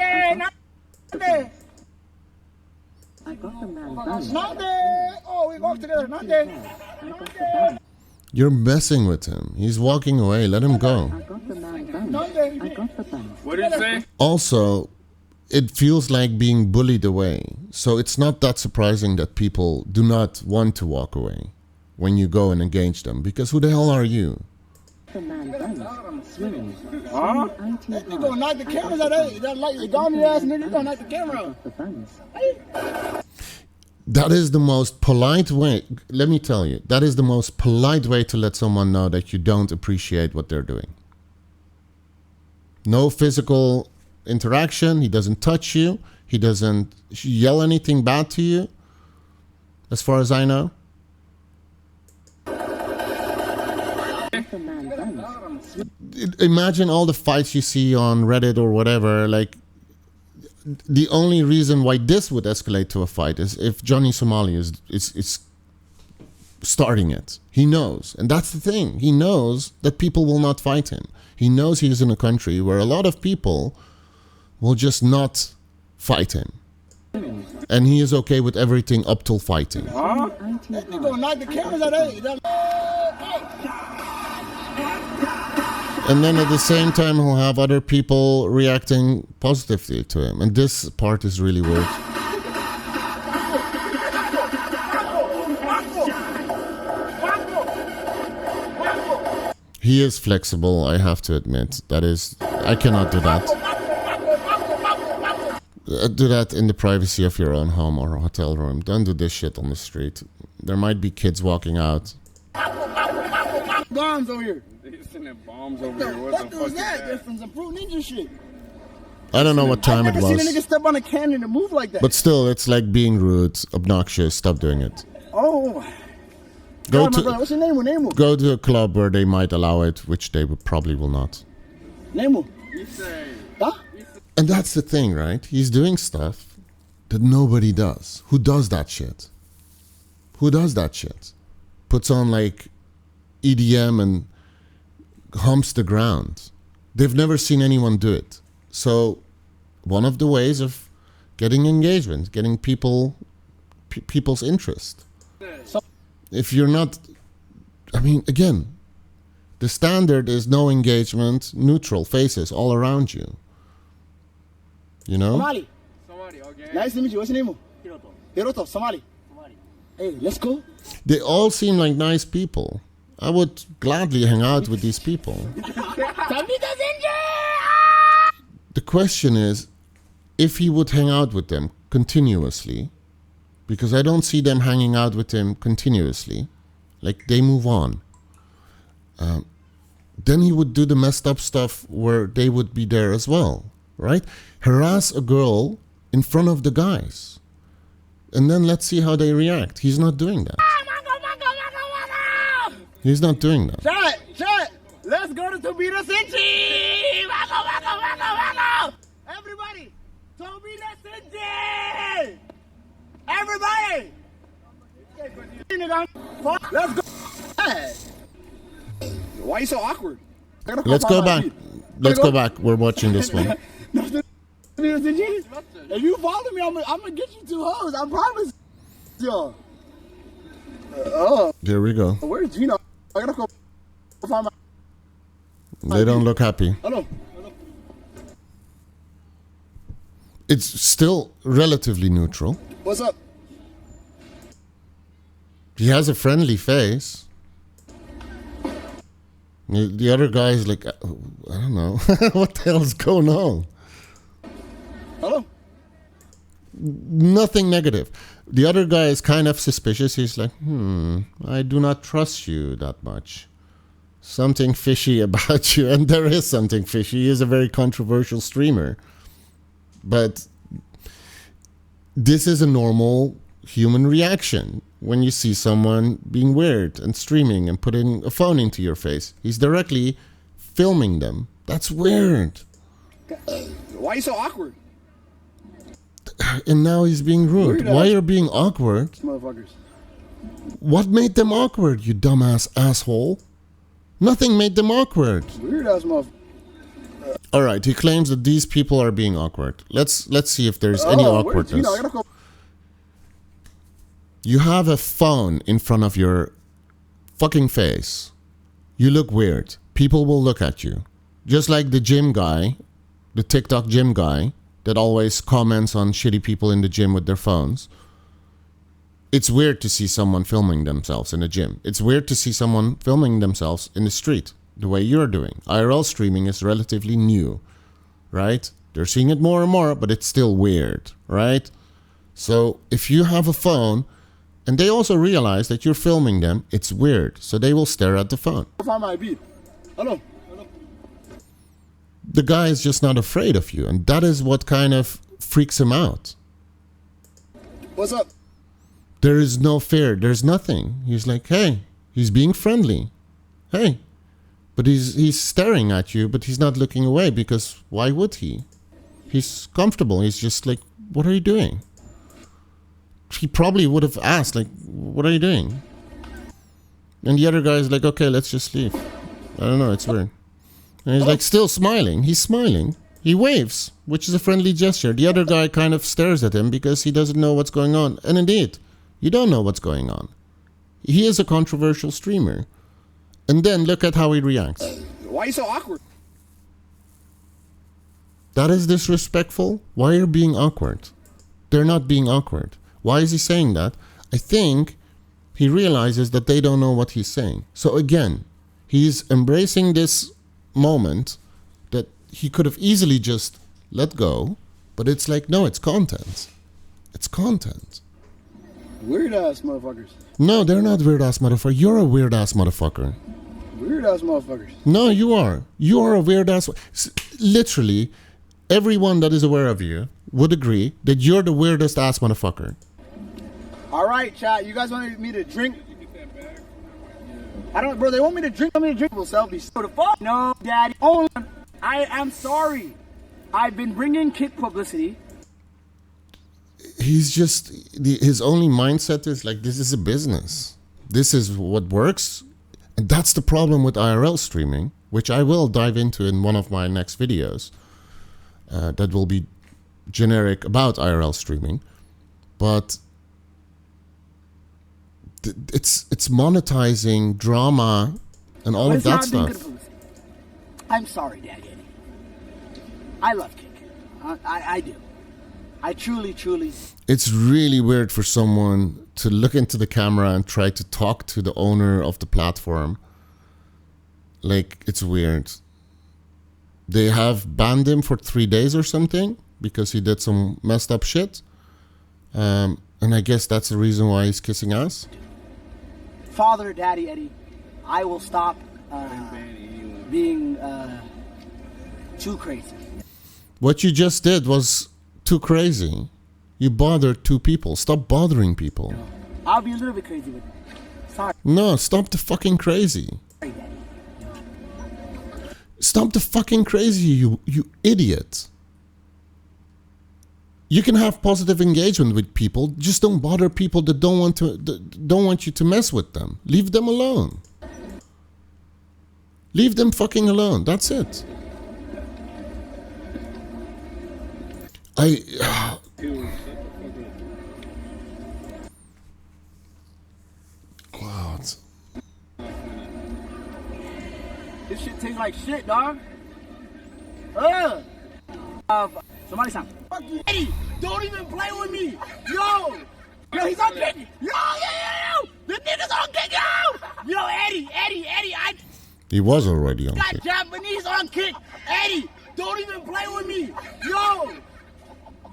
got the man balance. Oh, we walk together. I got the balance. You're messing with him. He's walking away. Let him go. I got the man balance. I got the balance. What did you say? Also, it feels like being bullied away. So it's not that surprising that people do not want to walk away when you go and engage them. Because who the hell are you? The man balance. Swimming. Huh? You gonna knock the cameras out of that like the dummy ass nigga, you gonna knock the camera out. The balance. That is the most polite way. Let me tell you, that is the most polite way to let someone know that you don't appreciate what they're doing. No physical interaction. He doesn't touch you. He doesn't yell anything bad to you, as far as I know. The man balance. Imagine all the fights you see on Reddit or whatever. Like, the only reason why this would escalate to a fight is if Johnny Somali is starting it. He knows. And that's the thing. He knows that people will not fight him. He knows he's in a country where a lot of people will just not fight him. And he is okay with everything up till fighting. You gonna knock the cameras out of that. And then at the same time, he'll have other people reacting positively to him. And this part is really weird. He is flexible, I have to admit. That is, I cannot do that. Do that in the privacy of your own home or hotel room. Don't do this shit on the street. There might be kids walking out. Bombs over here. They're sending bombs over What the here. What the fuck fuck was is that? that? That's from some Fruit Ninja shit. I don't know what time I've it never seen a nigga was. step on a cannon and move like that. But still, it's like being rude, obnoxious. Stop doing it. Oh. Go God, my brother, to what's your name? Name go to a club where they might allow it, which they probably will not. Name He say, Huh? And that's the thing, right? He's doing stuff that nobody does. Who does that shit? Who does that shit? Puts on like EDM and humps the ground. They've never seen anyone do it. So one of the ways of getting engagement, getting people's interest. If you're not, I mean, again, the standard is no engagement, neutral faces all around you. You know? Somali. somebody, okay? Nice to meet you. What's your name? Hiroto. Somali. Hey, let's go. They all seem like nice people. I would gladly hang out with these people. The question is, if he would hang out with them continuously, because I don't see them hanging out with him continuously, like they move on, then he would do the messed up stuff where they would be there as well, right? Harass a girl in front of the guys. And then let's see how they react. He's not doing that. He's not doing that. Chat. Let's go to Tobita City. Wacko. Everybody. Tobita City. Everybody. Let's go. Hey. Why you so awkward? Let's go back. Let's go back. We're watching this one. If you follow me, I'm gonna get you 2 hoes. I promise y'all. There we go. Where's Gino? I gotta go find my. They don't look happy. Hello. It's still relatively neutral. What's up? He has a friendly face. The other guy is like, I don't know. What the hell is going on? Hello. Nothing negative. The other guy is kind of suspicious. He's like, I do not trust you that much. Something fishy about you. And there is something fishy. He is a very controversial streamer. But this is a normal human reaction when you see someone being weird and streaming and putting a phone into your face. He's directly filming them. That's weird. Why are you so awkward? And now he's being rude. Why are you being awkward? Motherfuckers. What made them awkward, you dumbass asshole? Nothing made them awkward. Weird ass motherfucker. All right, he claims that these people are being awkward. Let's see if there's any awkwardness. You have a phone in front of your fucking face. You look weird. People will look at you. Just like the gym guy, the TikTok gym guy, that always comments on shitty people in the gym with their phones. It's weird to see someone filming themselves in a gym. It's weird to see someone filming themselves in the street, the way you're doing. IRL streaming is relatively new, right? They're seeing it more and more, but it's still weird, right? So if you have a phone, and they also realize that you're filming them, it's weird. So they will stare at the phone. Hello. The guy is just not afraid of you, and that is what kind of freaks him out. What's up? There is no fear. There's nothing. He's like, hey, he's being friendly. Hey. But he's staring at you, but he's not looking away, because why would he? He's comfortable. He's just like, what are you doing? He probably would have asked, like, what are you doing? And the other guy is like, okay, let's just leave. I don't know, it's weird. And he's like still smiling. He's smiling. He waves, which is a friendly gesture. The other guy kind of stares at him because he doesn't know what's going on. And indeed, you don't know what's going on. He is a controversial streamer. And then look at how he reacts. Why are you so awkward? That is disrespectful. Why are you being awkward? They're not being awkward. Why is he saying that? I think he realizes that they don't know what he's saying. So again, he's embracing this moment that he could have easily just let go, but it's like, no, it's content. It's content. Weird ass motherfuckers. No, they're not weird ass motherfucker. You're a weird ass motherfucker. Weird ass motherfuckers. No, you are. You are a weird ass. Literally, everyone that is aware of you would agree that you're the weirdest ass motherfucker. All right, chat. You guys want me to drink? I don't, bro. They want me to drink. Want me to drink? Selfies. What the fuck? No, daddy. Oh, I am sorry. I've been bringing kick publicity. He's just his only mindset is like, this is a business. This is what works, and that's the problem with IRL streaming, which I will dive into in one of my next videos. That will be generic about IRL streaming, but it's monetizing drama and all of that stuff. I'm sorry, Daddy. I love kick. I do. I truly. It's really weird for someone to look into the camera and try to talk to the owner of the platform. Like, it's weird. They have banned him for 3 days or something because he did some messed up shit. And I guess that's the reason why he's kissing ass. Father, Daddy, Eddie, I will stop being too crazy. What you just did was too crazy. You bothered two people. Stop bothering people. I'll be a little bit crazy with it. Sorry. No, stop the fucking crazy. Sorry, Daddy. Stop the fucking crazy, you idiot. You can have positive engagement with people, just don't bother people that don't want you to mess with them. Leave them alone. Leave them fucking alone. That's it. Dude, shut the fuck up. Wow. This shit tastes like shit, dog. Somali sound. Fuck you, Eddie. Don't even play with me. Yo, he's on kick. Yo. The nigga's on kick, yo. Yo, Eddie. I He was already on got kick. Japanese on kick. Eddie, don't even play with me. Yo,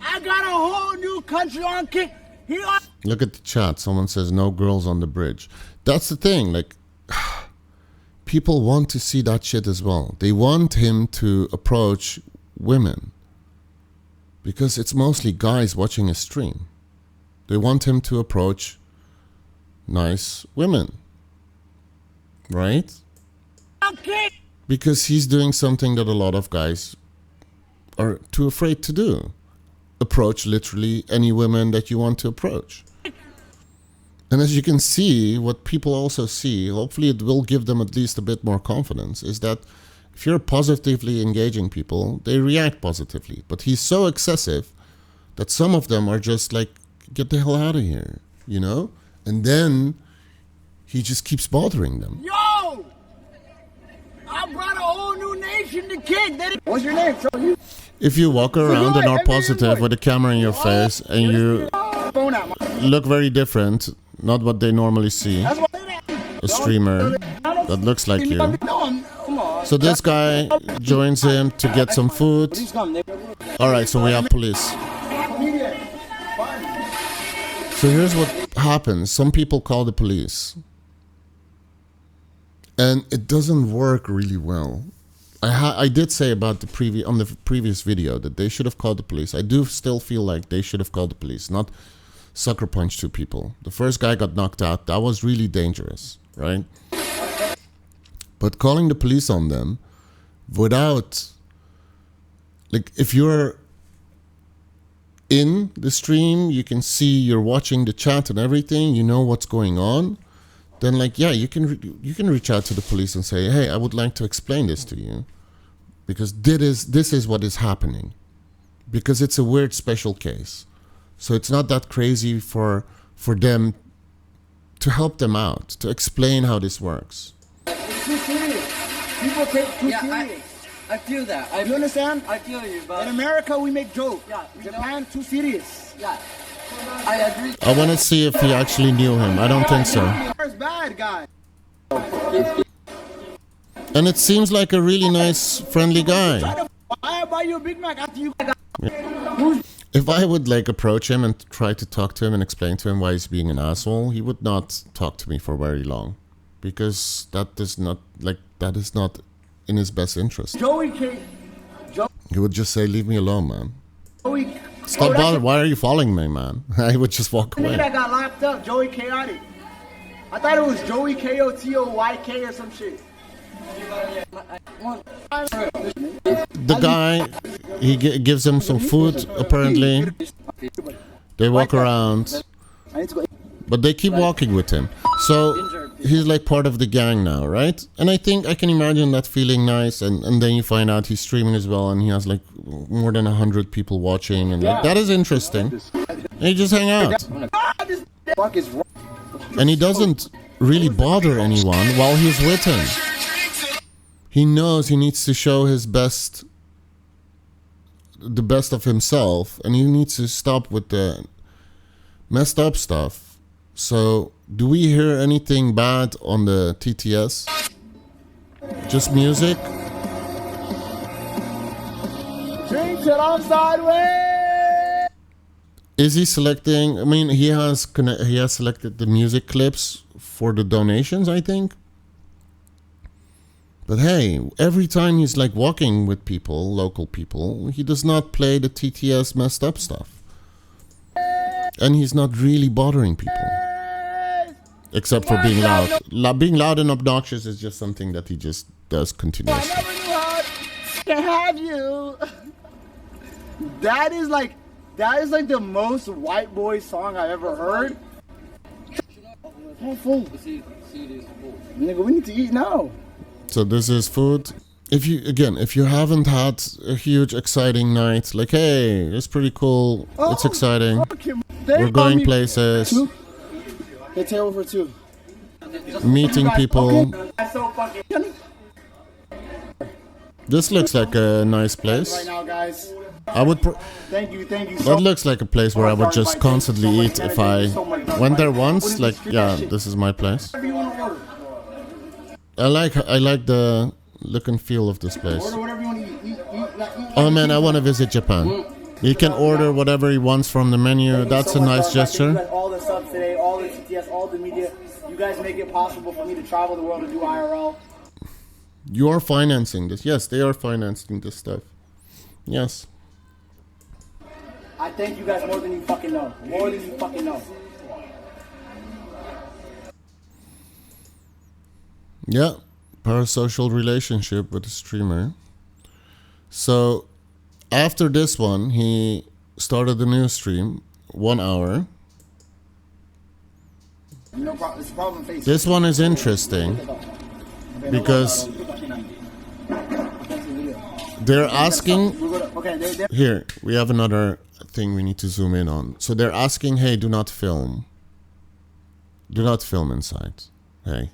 I got a whole new country on kick. He on. Look at the chat. Someone says no girls on the bridge. That's the thing. Like, people want to see that shit as well. They want him to approach women because it's mostly guys watching a stream. They want him to approach nice women, right? Kick. Because he's doing something that a lot of guys are too afraid to do. Approach literally any women that you want to approach. And as you can see, what people also see, hopefully it will give them at least a bit more confidence, is that if you're positively engaging people, they react positively. But he's so excessive that some of them are just like, get the hell out of here, you know? And then he just keeps bothering them. Yo, I brought a whole new nation to kick. What's your name? If you walk around and are positive with a camera in your face and you look very different, not what they normally see, a streamer that looks like you. So this guy joins him to get some food. Alright, so we have police. So here's what happens. Some people call the police. And it doesn't work really well. I did say about the previous video that they should have called the police. I do still feel like they should have called the police, not sucker punch two people. The first guy got knocked out. That was really dangerous, right? But calling the police on them without, like, if you're in the stream, you can see you're watching the chat and everything, you know what's going on, then like, yeah, you can reach out to the police and say, hey, I would like to explain this to you because this is what is happening, because it's a weird special case. So it's not that crazy for them to help them out, to explain how this works. It's too serious. People take too serious. I feel that. You understand? I feel you, but In America, we make jokes. Yeah, Japan, too serious. yeah, I agree. I want to see if he actually knew him. I don't think so. First bad guy. And it seems like a really nice, friendly guy. I buy you a Big Mac after you. If I would like approach him and try to talk to him and explain to him why he's being an asshole, he would not talk to me for very long, because that is not in his best interest. Joey K. He would just say, "Leave me alone, man. Joey. Stop bothering. Why are you following me, man?" I would just walk The nigga that away. got locked up, Joey Chaotic. I thought it was Joey Kotoyk or some shit. The guy, he gives him some food. Apparently, they walk around, but they keep walking with him. So he's like part of the gang now, right? And I think I can imagine that feeling nice. And then you find out he's streaming as well, and he has like more than 100 people watching, and like, that is interesting. And you just hang out, and he doesn't really bother anyone while he's with him. He knows he needs to show his best, the best of himself, and he needs to stop with the messed up stuff. So, do we hear anything bad on the TTS? Just music? Drink till I'm sideways. Is he selecting? I mean, he has selected the music clips for the donations, I think. But hey, every time he's like walking with people, local people, he does not play the TTS messed up stuff. And he's not really bothering people. Except for being loud. Being loud and obnoxious is just something that he just does continuously. I never knew how to have you. That is like the most white boy song I've ever heard. Oh, fool. Nigga, we need to eat now. So this is food. If you haven't had a huge exciting night, like, hey, it's pretty cool, it's exciting, we're going places, Hey, table for two. meeting people. That's so fucking. This looks like a nice Right place. now, guys. I would. Thank you. That looks like a place where I would just constantly eat if I went there once. Like, yeah, this is my place. Whatever you want to order. I like the look and feel of this place. Order whatever you want to eat. Oh man, I want to visit Japan. You can order whatever he wants from the menu. That's a nice gesture. All the subs today, all the CTS, all the media. You guys make it possible for me to travel the world and do IRL. You are financing this. Yes, they are financing this stuff. Yes. I thank you guys more than you fucking know. More than you fucking know. Yeah. Parasocial relationship with a streamer. So after this one, he started a new stream, 1 hour. No problem. It's a problem face. This one is interesting because they're asking. Here, we have another thing we need to zoom in on. So they're asking, hey, do not film. Do not film inside. Hey,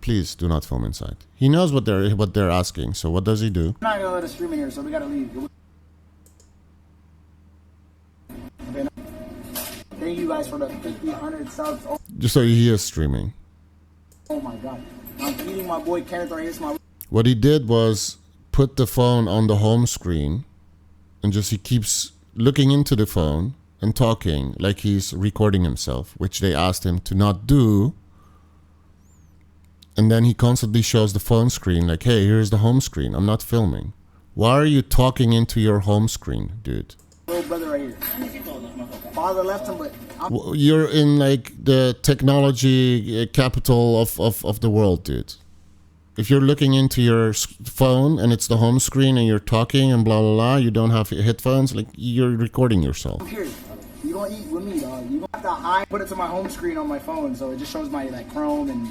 please do not film inside. He knows what they're asking. So what does he do? I'm not gonna let us stream in here, so we gotta leave. Okay, thank you guys for the 1,500 subs. Just so he is streaming. Oh my god. I'm feeding my boy Kenneth right here. What he did was put the phone on the home screen and just he keeps looking into the phone and talking like he's recording himself, which they asked him to not do. And then he constantly shows the phone screen like, hey, here's the home screen. I'm not filming. Why are you talking into your home screen, dude? Little brother right here. Father left him, but You're in like the technology capital of the world, dude. If you're looking into your phone and it's the home screen and you're talking and blah, blah, blah, you don't have headphones, like you're recording yourself. I'm here. You don't eat with me, dog. You don't have to hide. Put it to my home screen on my phone, so it just shows my like Chrome and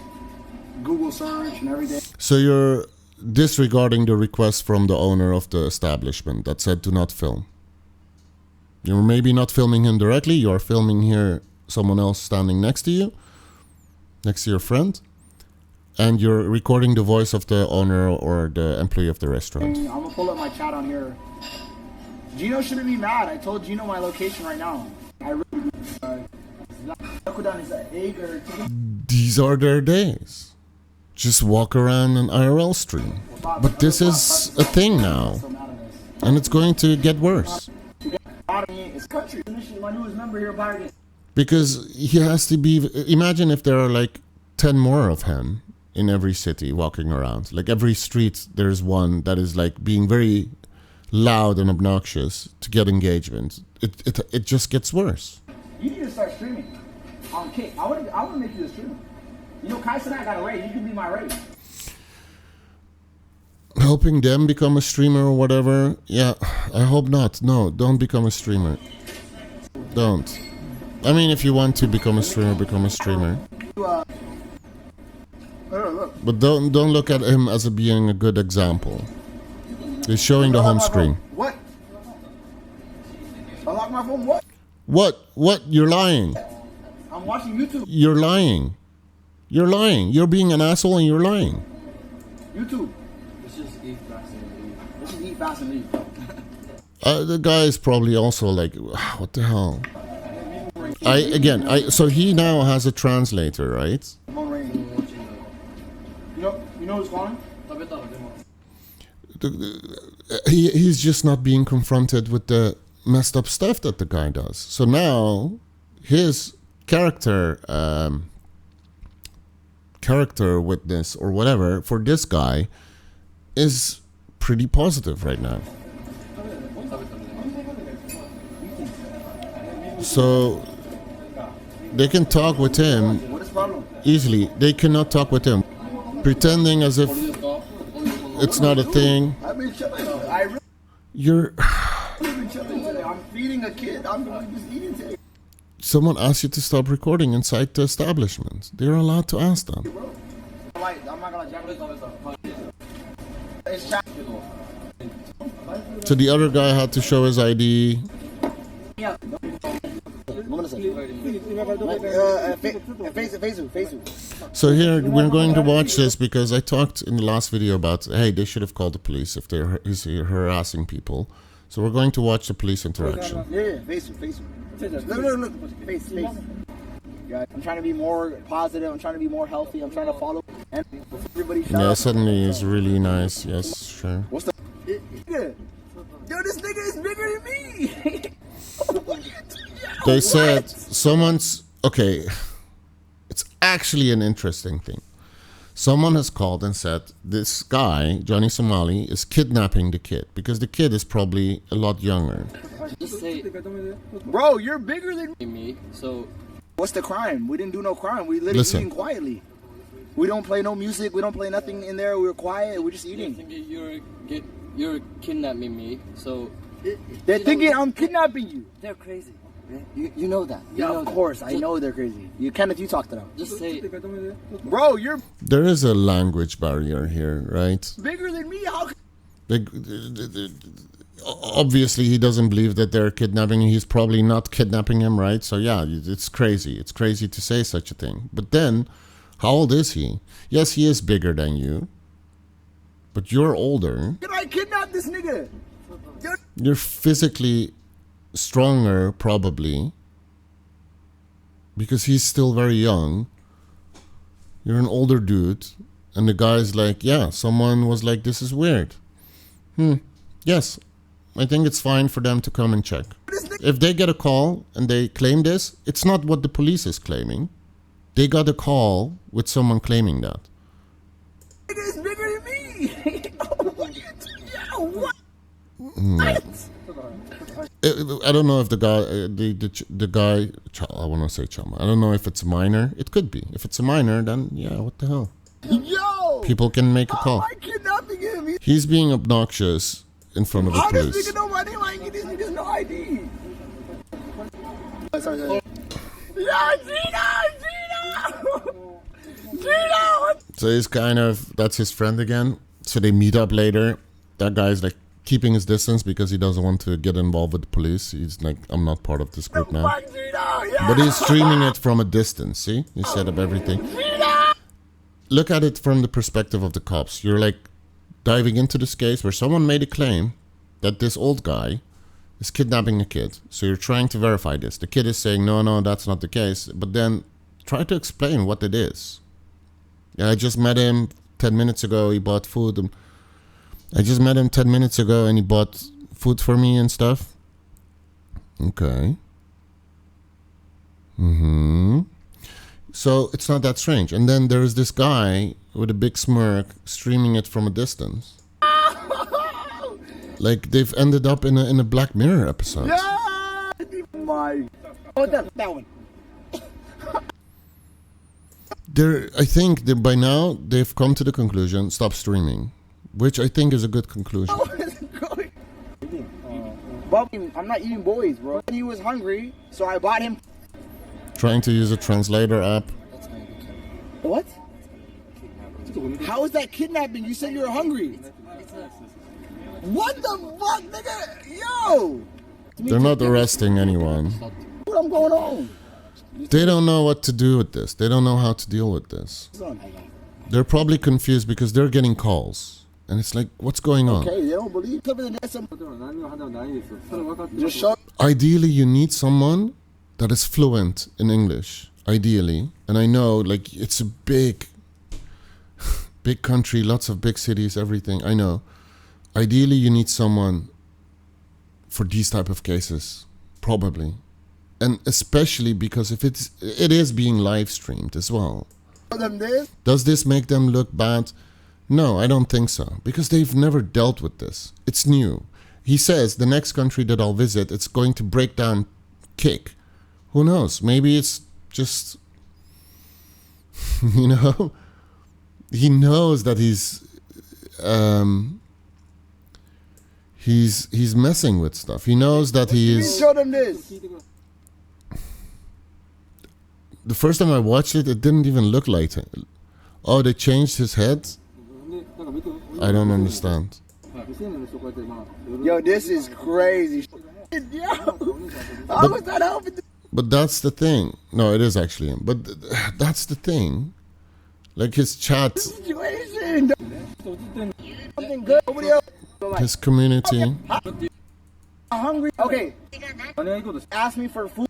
Google search and everything. So you're disregarding the request from the owner of the establishment that said do not film. You're maybe not filming him directly. You're filming here someone else standing next to you, next to your friend. And you're recording the voice of the owner or the employee of the restaurant. I'm gonna pull up my chat on here. Gino shouldn't be mad. I told Gino my location right now. I really These are their days. Just walk around an IRL stream. But this is a thing now. And it's going to get worse. Because he has to be... Imagine if there are like 10 more of him in every city walking around. Like every street there's one that is like being very loud and obnoxious to get engagement. It just gets worse. You need to start streaming on Kick. I want to make you a streamer. You know, Kai and I got a raid. You can be my raid. Helping them become a streamer or whatever. Yeah, I hope not. No, don't become a streamer. Don't. I mean, if you want to become a streamer, become a streamer. But don't look at him as being a good example. He's showing the home screen. What? Unlock my phone? What? What? You're lying. I'm watching YouTube. You're lying. You're lying. You're being an asshole and you're lying. YouTube. Let's just eat fast and leave. Let's just eat fast and leave. The guy is probably also like, what the hell? So he now has a translator, right? You know who's calling? He's just not being confronted with the messed up stuff that the guy does. So now his character witness or whatever for this guy is pretty positive right now. So they can talk with him easily. They cannot talk with him, pretending as if it's not a thing. You're. I'm feeding a kid. I'm just eating today. Someone asked you to stop recording inside the establishment. They're allowed to ask them. I'm not gonna So the other guy had to show his ID. So here we're going to watch this because I talked in the last video about, hey, they should have called the police if he's harassing people. So we're going to watch the police interaction. Yeah, face. Look, face. Yeah, I'm trying to be more positive. I'm trying to be more healthy. I'm trying to follow. And everybody. Yeah, suddenly he's really nice. Yes, sure. What's the? Yo, this nigga is bigger than me. They said someone's okay. It's actually an interesting thing. Someone has called and said this guy, Johnny Somali, is kidnapping the kid because the kid is probably a lot younger. Just say, bro, you're bigger than me. So, what's the crime? We didn't do no crime. We literally eating quietly. We don't play no music. We don't play nothing in there. We're quiet. We're just eating. You're kidnapping me. So, they're thinking I'm kidnapping you. They're crazy. You know that. Yeah, of course. I know they're crazy. Kenneth, you talk to them. Just say, bro, you're There is a language barrier here, right? bigger than me. How? Obviously, he doesn't believe that they're kidnapping him. He's probably not kidnapping him, right? So yeah, it's crazy. It's crazy to say such a thing. But then, how old is he? Yes, he is bigger than you. But you're older. Can I kidnap this nigga? You're physically stronger, probably. Because he's still very young. You're an older dude. And the guy's like, yeah, someone was like, this is weird. Yes, I think it's fine for them to come and check. If they get a call and they claim this, it's not what the police is claiming. They got a call with someone claiming that. Nigga is bigger than me. Yo, what? I don't know if the guy, the guy, I want to say Chama. I don't know if it's a minor. It could be. If it's a minor, then yeah, what the hell? Yo! People can make a call. How am I kidnapping him? He's being obnoxious in front of the How does police. nigga know my name? I ain't get this nigga's no ID. Sorry. Gino! So he's kind of, that's his friend again. So they meet up later. That guy's like keeping his distance because he doesn't want to get involved with the police. He's like, I'm not part of this group now. Fuck Gino, yeah. But he's streaming it from a distance, see? He set up everything. Look at it from the perspective of the cops. You're like diving into this case where someone made a claim that this old guy is kidnapping a kid. So you're trying to verify this. The kid is saying, no, that's not the case. But then try to explain what it is. Yeah, I just met him 10 minutes ago. He bought food. I just met him 10 minutes ago and he bought food for me and stuff. Okay. So it's not that strange. And then there's this guy with a big smirk streaming it from a distance. Like they've ended up in a Black Mirror episode. Yeah! My... Oh, that one. I think that by now they've come to the conclusion, stop streaming. Which I think is a good conclusion. But I'm not eating boys, bro. He was hungry, so I bought him. Trying to use a translator app. What? How is that kidnapping? You said you were hungry. What the fuck, nigga? Yo! They're not arresting anyone. What I'm going on? They don't know what to do with this. They don't know how to deal with this. They're probably confused because they're getting calls. And it's like, what's going on? Okay, they don't believe. Just show. Ideally, you need someone that is fluent in English. Ideally. And I know, like, it's a big country, lots of big cities, everything. I know. Ideally, you need someone for these type of cases. Probably. And especially because if it is being live streamed as well. Does this make them look bad? No, I don't think so. Because they've never dealt with this. It's new. He says the next country that I'll visit, it's going to break down Kick. Who knows? Maybe it's just, you know, he knows that he's messing with stuff. He knows that he is. Show them this. The first time I watched it, it didn't even look like it. Oh, they changed his head? I don't understand. Yo, this is crazy. Yo, how was that helping? But that's the thing. No, it is actually him. But that's the thing. Like his chat, Situation. Something good. Nobody else. his community. I'm hungry. Okay. Ask me for food.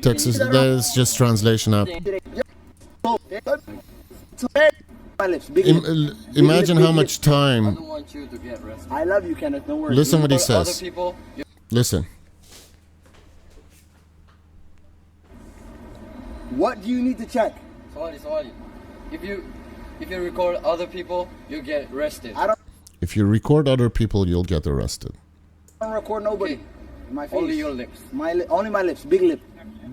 Texas, that is just translation app. My lips. Big lips. Imagine how much I time. don't want you to get arrested. I love you, Kenneth. Don't worry. Listen what he For other says. people, Listen. What do you need to check? Somali. If you record other people, you get arrested. I don't If you record other people, you'll get arrested. record nobody. Okay. My face. Only your lips. Only my lips. Big lip.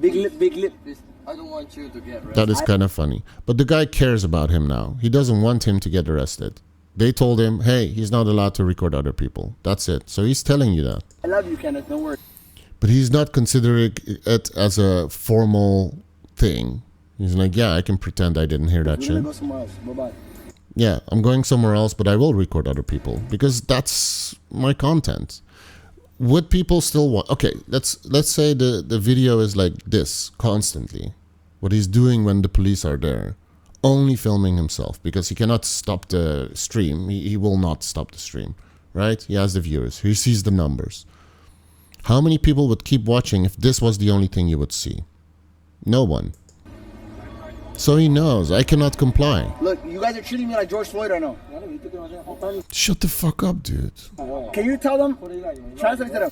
Big lip. Big lip. Please, I don't want you to get arrested. That is kind of funny. But the guy cares about him now. He doesn't want him to get arrested. They told him, hey, he's not allowed to record other people. That's it. So he's telling you that. I love you, Kenneth. Don't worry. But he's not considering it as a formal thing. He's like, yeah, I can pretend I didn't hear that We're gonna shit. go somewhere else. Bye-bye. Yeah, I'm going somewhere else, but I will record other people because that's my content. Would people still want? Okay, let's say the video is like this constantly. What he's doing when the police are there, only filming himself because he cannot stop the stream. He will not stop the stream, right? He has the viewers. He sees the numbers. How many people would keep watching if this was the only thing you would see? No one. So he knows I cannot comply. Look, you guys are treating me like George Floyd right now. Shut the fuck up, dude. Can you tell them? Translate to them.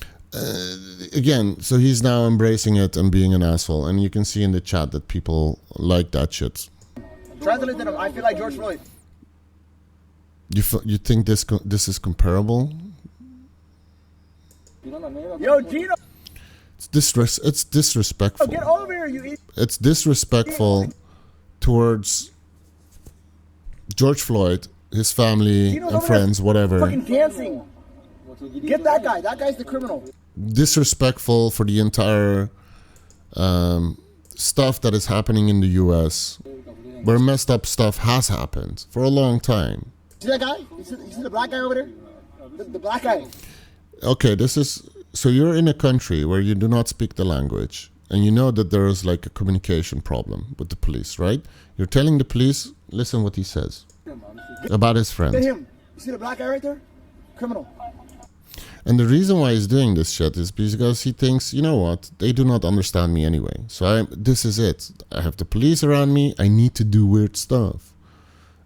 Again, so he's now embracing it and being an asshole, and you can see in the chat that people like that shit. Translate to them. I feel like George Floyd. You think this is comparable? Yo, Gino, It's disrespectful. get over here, you idiot. It's disrespectful towards George Floyd, his family Gino's and over there friends, whatever. Fucking dancing. Get that guy. That guy's the criminal. Disrespectful for the entire stuff that is happening in the U.S., where messed up stuff has happened for a long time. See that guy? You see the black guy over there? The black guy. Okay, so you're in a country where you do not speak the language, and you know that there is like a communication problem with the police, right? You're telling the police, listen what he says about his Get friend. him. You see the black guy right there? Criminal. And the reason why he's doing this shit is because he thinks, you know what, they do not understand me anyway. So this is it. I have the police around me. I need to do weird stuff.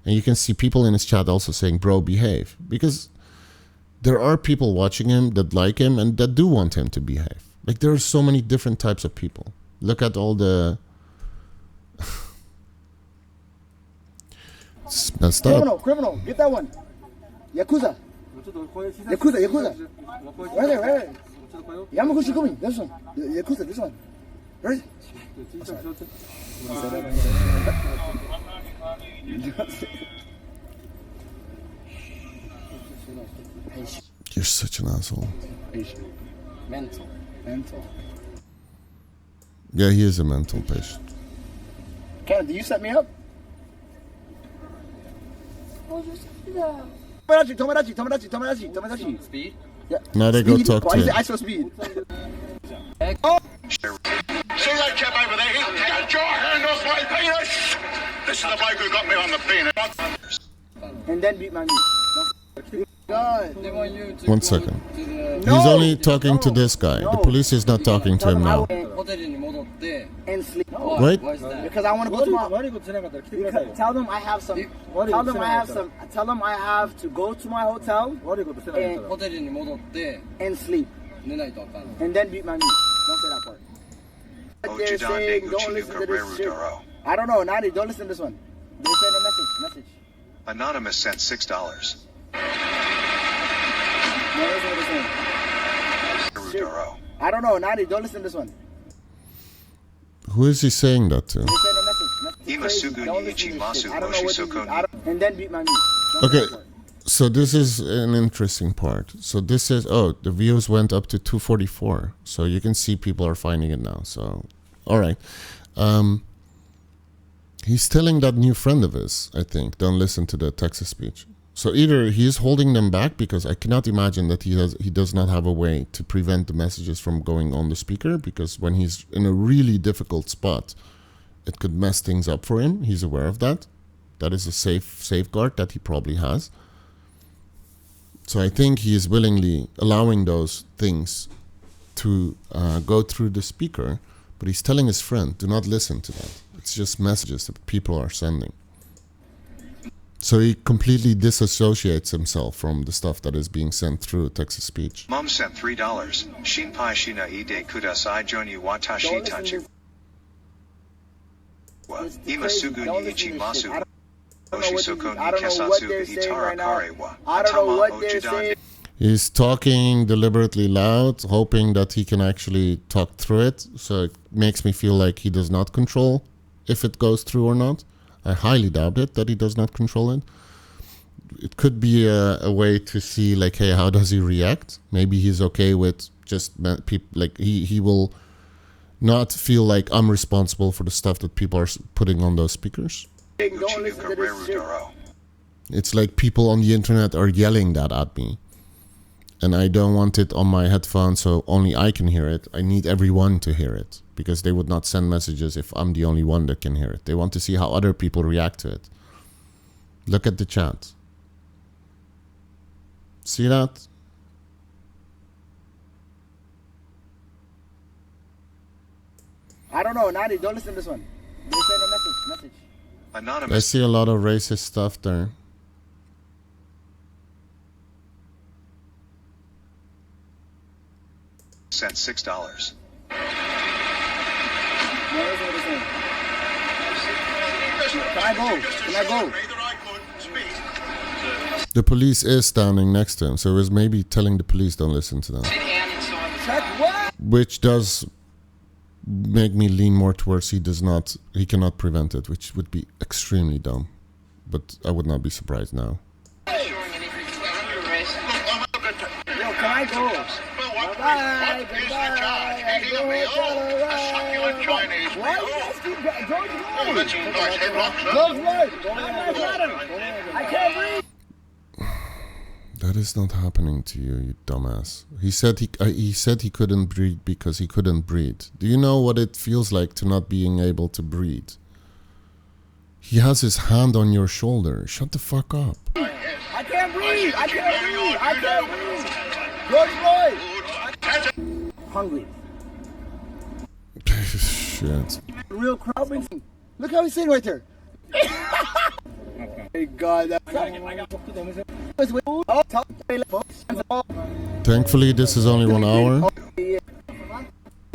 And you can see people in his chat also saying, bro, behave. Because there are people watching him that like him and that do want him to behave. Like, there are so many different types of people. Look at all the... It's messed up. Criminal. Get that one. Yakuza. Yakuza. Right there. Yamaguchi-gumi. This one. Yakuza, this one. Right? You're such an asshole. Mental. Yeah, he is a mental patient. Ken, do you set me up? Tomodachi. Speed. Yeah. Now they go Speed. talk Why to is it him. ISO speed? See that chap over there? Get your hand off my penis! This is the bloke who got me on the penis. And then beat my meat. God. They want you to One go second. to the He's only talking to this guy. The police is not talking to him now. ホテルに戻って And sleep. Right? Why is that? Because I want to go to my. Tell them I have some. Tell them I have to go to my hotel ホテルに戻って and sleep 寝ないとあかん。 and then beat my meat. Don't say that part. They're saying don't listen to this shit. I don't know, Nani. Don't listen to this one. They send a message. Anonymous sent $6. No, listen to this one. Shit. I don't know, Nani. Don't listen to this one. Who is he saying that to? They send a message. It's crazy. Imasugu Don't listen Niichi to this Masu shit. I don't know what Moshi to do. Soko And then beat my meat. Don't Okay. say that part. So this is an interesting part. So this is, the views went up to 244. So you can see people are finding it now. So, all right. He's telling that new friend of his, I think, don't listen to the text speech. So either he's holding them back because I cannot imagine that he does not have a way to prevent the messages from going on the speaker, because when he's in a really difficult spot, it could mess things up for him. He's aware of that. That is a safeguard that he probably has. So I think he is willingly allowing those things to go through the speaker, but he's telling his friend, do not listen to that. It's just messages that people are sending. So he completely disassociates himself from the stuff that is being sent through text-to-speech. Mom sent $3. Shinpai shina ide kudasai joni watashi tachi. Ima sugu ni ichimasu. Oshisoko ni kesatsu itara karewa. Atama ojudan. He's talking deliberately loud, hoping that he can actually talk through it. So it makes me feel like he does not control if it goes through or not. I highly doubt it, that he does not control it. It could be a way to see, like, hey, how does he react? Maybe he's okay with just people, like, he will not feel like I'm responsible for the stuff that people are putting on those speakers. Don't listen to this shit. It's like people on the internet are yelling that at me. And I don't want it on my headphones so only I can hear it. I need everyone to hear it, because they would not send messages if I'm the only one that can hear it. They want to see how other people react to it. Look at the chat. See that? I don't know, Nadi, don't listen to this one. They send a message. Anonymous. I see a lot of racist stuff there. Sent $6. No, listen to this one. Can I go? The police is standing next to him, so it was maybe telling the police don't listen to them. Check what? Which does make me lean more towards he cannot prevent it, which would be extremely dumb. But I would not be surprised now. Yo, can I go? Bye-bye, goodbye. Why are you asking George Floyd? I can't read. That is not happening to you, you dumbass. He said he couldn't breathe because he couldn't breathe. Do you know what it feels like to not being able to breathe? He has his hand on your shoulder. Shut the fuck up. I can't breathe. I can't breathe. George Floyd. Hungry. Shit. Real crowd. Look how he's sitting right there. Hey God. Thankfully, this is only 1 hour.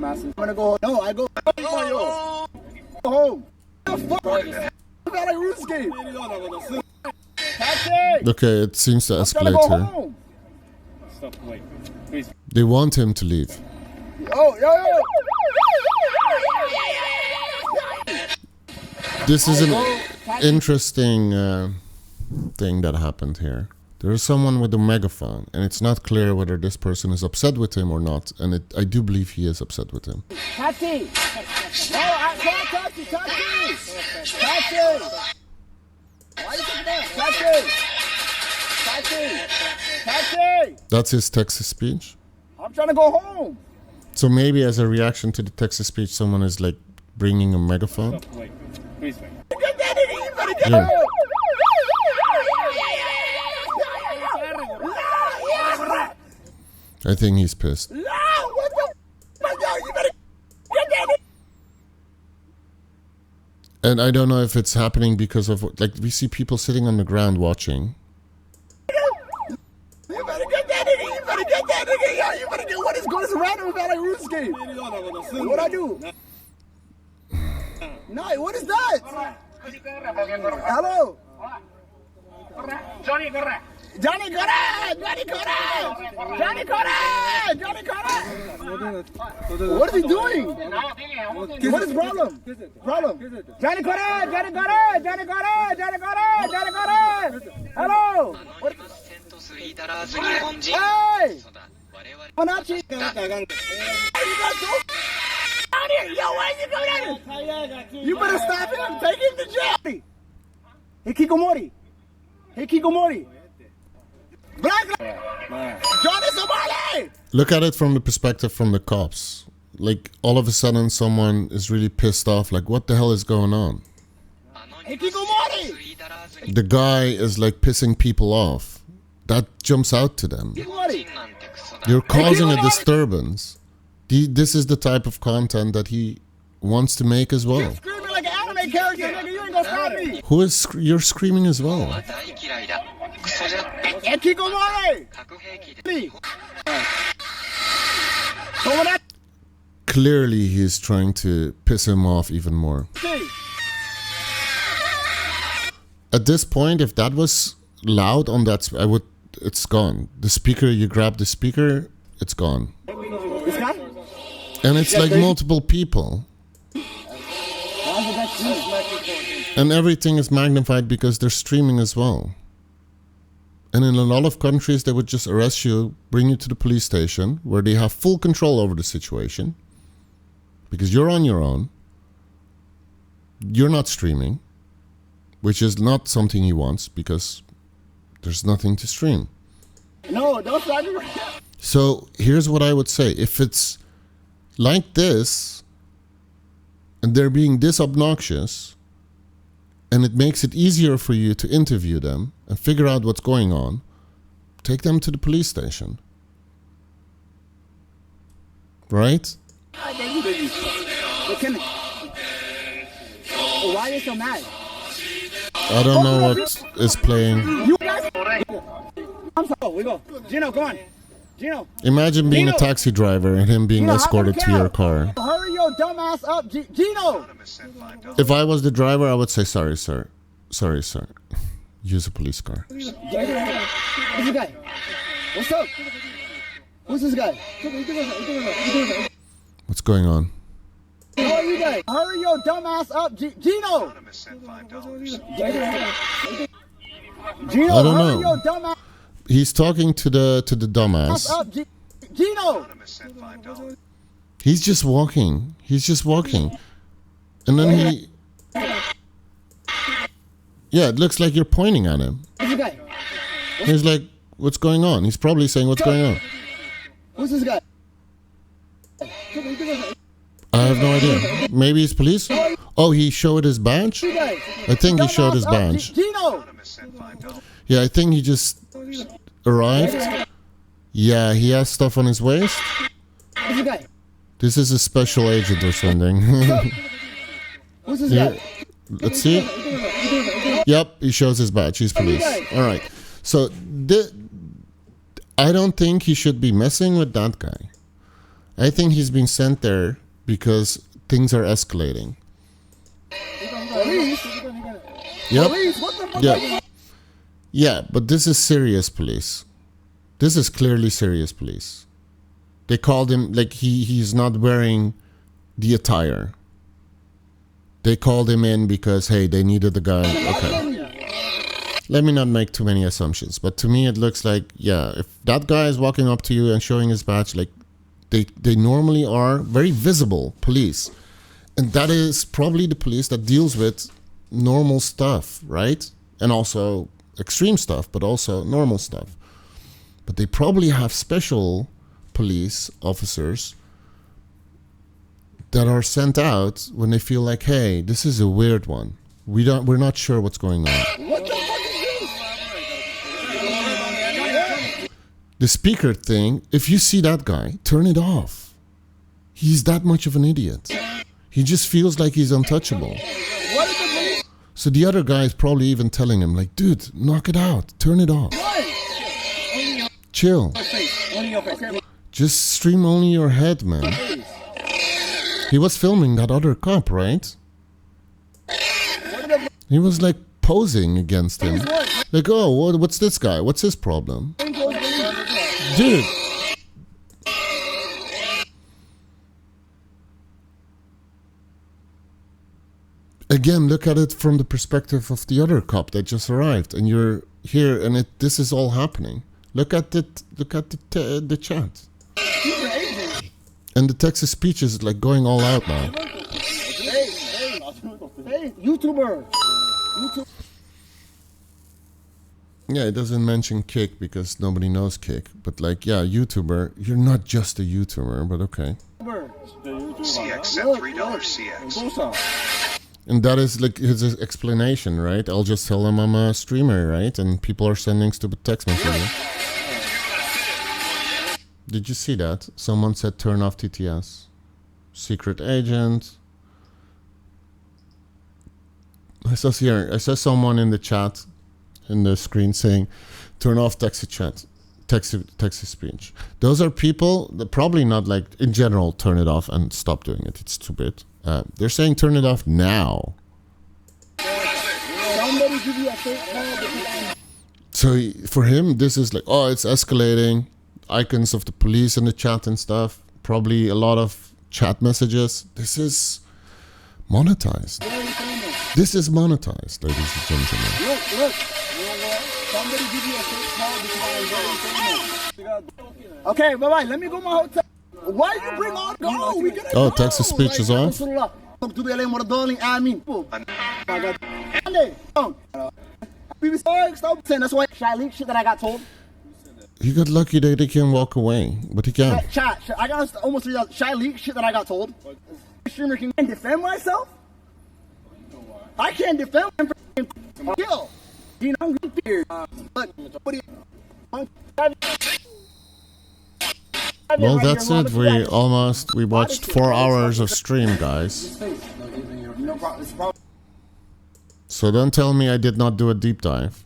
I'm gonna go home. No, I go home. Okay, it seems to escalate here. Stop, wait. Please. They want him to leave. Oh, yo. This is an interesting thing that happened here. There is someone with a megaphone, and it's not clear whether this person is upset with him or not. And I do believe he is upset with him. Taxi! No, I can't taxi! Taxi! Why are you taking that? Taxi! That's his text-to-speech. I'm trying to go home. So maybe as a reaction to the text-to-speech, someone is like bringing a megaphone. Stop, wait. Please wait. Yeah. I think he's pissed. And I don't know if it's happening because of, like, we see people sitting on the ground watching. You better get that nigga. You better get what is going on random about like RuneScape? What I do? No, what is that? Hello? Johnny Correa! What is he doing? What is the problem? Johnny Correa! Hello? Hey! Yo, why is he coming at him? You better stop him. Take him to jail. Hey, Kikomori. Hey, Kikomori. Black. Johnny Somali. Look at it from the perspective from the cops. Like, all of a sudden, someone is really pissed off. Like, what the hell is going on? Hey, Kikomori. The guy is like pissing people off. That jumps out to them. Kikomori. You're causing a disturbance. This is the type of content that he wants to make as well. You're screaming like an anime character, nigga. You ain't gonna stop me. Who is you're screaming as well? Hey, Kikomori. Clearly, he's trying to piss him off even more. At this point, if that was loud on that, it's gone. The speaker, you grab the speaker, it's gone. This guy? And it's like multiple people. And everything is magnified because they're streaming as well. And in a lot of countries, they would just arrest you, bring you to the police station, where they have full control over the situation. Because you're on your own. You're not streaming. Which is not something he wants, because there's nothing to stream. No, don't start me. So here's what I would say. If it's like this, and they're being this obnoxious, and it makes it easier for you to interview them and figure out what's going on, take them to the police station. Right? Why are you so mad? I don't know what is playing. You guys. I'm sorry. We go. Gino, come on. Gino. Imagine being a taxi driver and him being escorted to your car. Hurry your dumbass up, Gino. If I was the driver, I would say, sorry, sir. Sorry, sir. Use a police car. Who's this guy? What's up? Who's this guy? What's going on? Who are you guys? Hurry your dumbass up, Gino. Gino, I don't hurry know. your dumbass He's talking to the dumbass. up, Gino. He's just walking. He's just walking. And then he... Yeah, it looks like you're pointing at him. Who's this guy? He's like, what's going on? He's probably saying, what's going on? Who's this guy? I have no idea. Maybe he's police? Oh, he showed his badge? I think he showed his badge. Gino. Yeah, I think he just arrived. Yeah, he has stuff on his waist. Who's this guy? This is a special agent or something. Who's this Yeah. guy? Let's see. Yep, he shows his badge. He's police. All right. So, I don't think he should be messing with that guy. I think he's been sent there because things are escalating. Yep. Police, what the fuck? Yeah. Yeah, but this is serious police. This is clearly serious police. They called him, like, he's not wearing the attire. They called him in because, hey, they needed the guy. Okay. Let me not make too many assumptions, but to me it looks like, yeah, if that guy is walking up to you and showing his badge, like, they normally are very visible police. And that is probably the police that deals with normal stuff, right? And also extreme stuff, but also normal stuff. But they probably have special police officers that are sent out when they feel like, hey, this is a weird one. We're not sure what's going on. What the fuck is this? The speaker thing, if you see that guy, turn it off. He's that much of an idiot. He just feels like he's untouchable. What is the police? So the other guy is probably even telling him, like, dude, knock it out. Turn it off. Chill. Only your face. Just stream only your head, man. He was filming that other cop, right? He was like posing against him. Like, oh, what's this guy? What's his problem? Dude. Again, look at it from the perspective of the other cop that just arrived, and you're here, and this is all happening. Look at the chat. And the text-to-speech is like going all out now. Hey, YouTuber. YouTube. Yeah, it doesn't mention Kick because nobody knows Kick. But like, yeah, YouTuber. You're not just a YouTuber, but okay. CX set $3 CX. And that is like his explanation, right? I'll just tell them I'm a streamer, right? And people are sending stupid text messages. Did you see that? Someone said turn off TTS. Secret agent. I saw someone in the chat, in the screen saying, turn off text chat, text speech. Those are people that probably not like, in general, turn it off and stop doing it. It's stupid. They're saying turn it off now. So for him, this is like, oh, it's escalating. Icons of the police in the chat and stuff. Probably a lot of chat messages. This is monetized. This is monetized, ladies and gentlemen. Look. Somebody give you a fake call because I'm very famous. Okay, bye-bye. Let me go to my hotel. Why you bring on go? We gonna go. Text-to-speech is off. That's why should I leak shit that I got told? He got lucky that he can walk away, but he can't. Chat, I got almost 3,000. Should I leak shit that I got told? Streamer can defend myself? I can't defend him for kill. You know, I'm feared. Well, that's it. We watched 4 hours of stream, guys. So don't tell me I did not do a deep dive.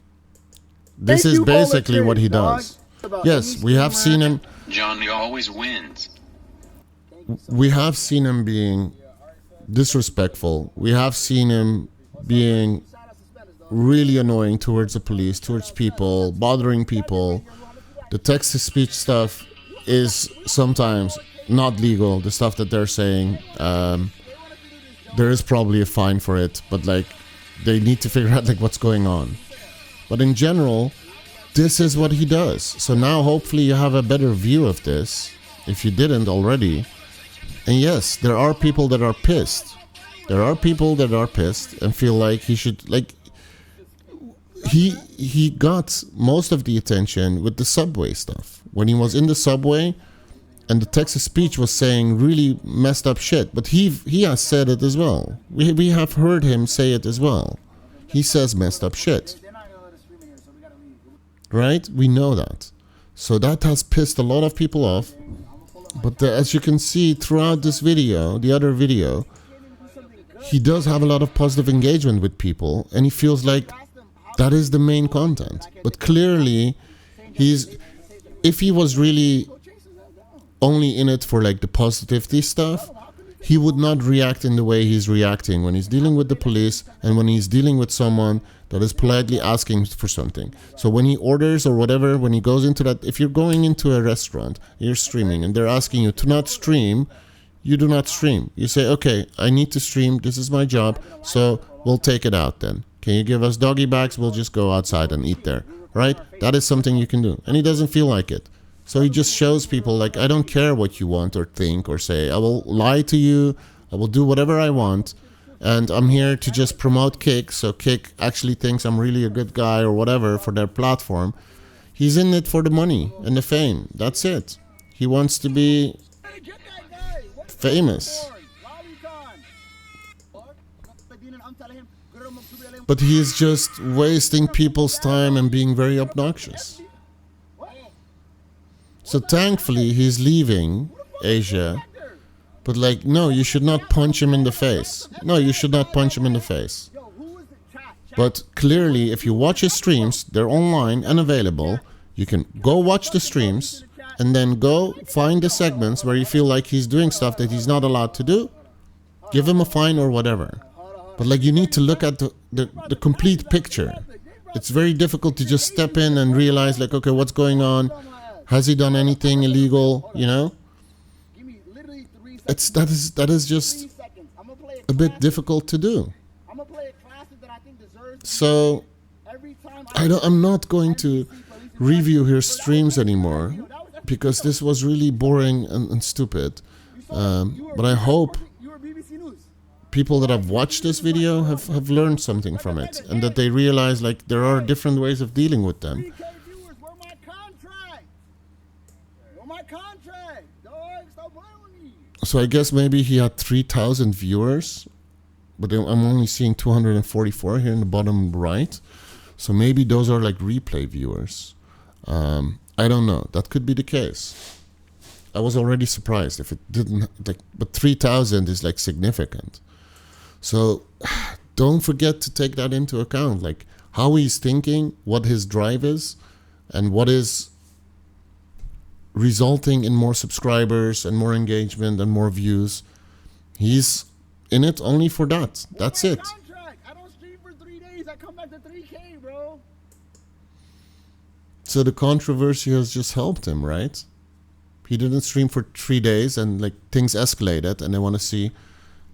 This is basically what he does. Yes, we have seen him. Johnny always wins. We have seen him being disrespectful. We have seen him being really annoying towards the police, towards people, bothering people. The text-to-speech stuff is sometimes not legal. The stuff that they're saying, there is probably a fine for it, but like they need to figure out like what's going on. But in general, this is what he does. So now hopefully you have a better view of this, if you didn't already. And yes, there are people that are pissed. There are people that are pissed and feel like he should, like, he got most of the attention with the subway stuff. When he was in the subway and the text-to-speech was saying really messed up shit. But he has said it as well. We have heard him say it as well. He says messed up shit. Right? We know that. So that has pissed a lot of people off. But as you can see throughout this video, the other video, he does have a lot of positive engagement with people, and he feels like that is the main content. But clearly, if he was really only in it for like the positivity stuff, he would not react in the way he's reacting when he's dealing with the police and when he's dealing with someone that is politely asking for something. So when he orders or whatever, when he goes into that, if you're going into a restaurant, you're streaming and they're asking you to not stream, you do not stream. You say, okay, I need to stream. This is my job. So we'll take it out then. Can you give us doggy bags? We'll just go outside and eat there. Right? That is something you can do. And he doesn't feel like it. So he just shows people like, I don't care what you want or think or say. I will lie to you. I will do whatever I want. And I'm here to just promote Kick. So Kick actually thinks I'm really a good guy or whatever for their platform. He's in it for the money and the fame. That's it. He wants to be famous. But he is just wasting people's time and being very obnoxious. So thankfully he's leaving Asia. But like, no, you should not punch him in the face. No, you should not punch him in the face. But clearly, if you watch his streams, they're online and available. You can go watch the streams and then go find the segments where you feel like he's doing stuff that he's not allowed to do. Give him a fine or whatever. But like, you need to look at the complete picture. It's very difficult to just step in and realize like, okay, what's going on? Has he done anything illegal? You know? That is just a bit difficult to do. So I'm not going to review his streams anymore because this was really boring and stupid. But I hope people that have watched this video have learned something from it, and that they realize like there are different ways of dealing with them. 3K viewers, where my contract? Where my contract? Dog, stop playing with me. So I guess maybe he had 3,000 viewers, but I'm only seeing 244 here in the bottom right. So maybe those are like replay viewers. I don't know. That could be the case. I was already surprised if it didn't, like, but 3,000 is like significant. So don't forget to take that into account, like how he's thinking, what his drive is, and what is resulting in more subscribers and more engagement and more views. He's in it only for that. That's it. Contract. I don't stream for 3 days. I come back to 3K, bro. So the controversy has just helped him, right? He didn't stream for 3 days and like things escalated, and they want to see,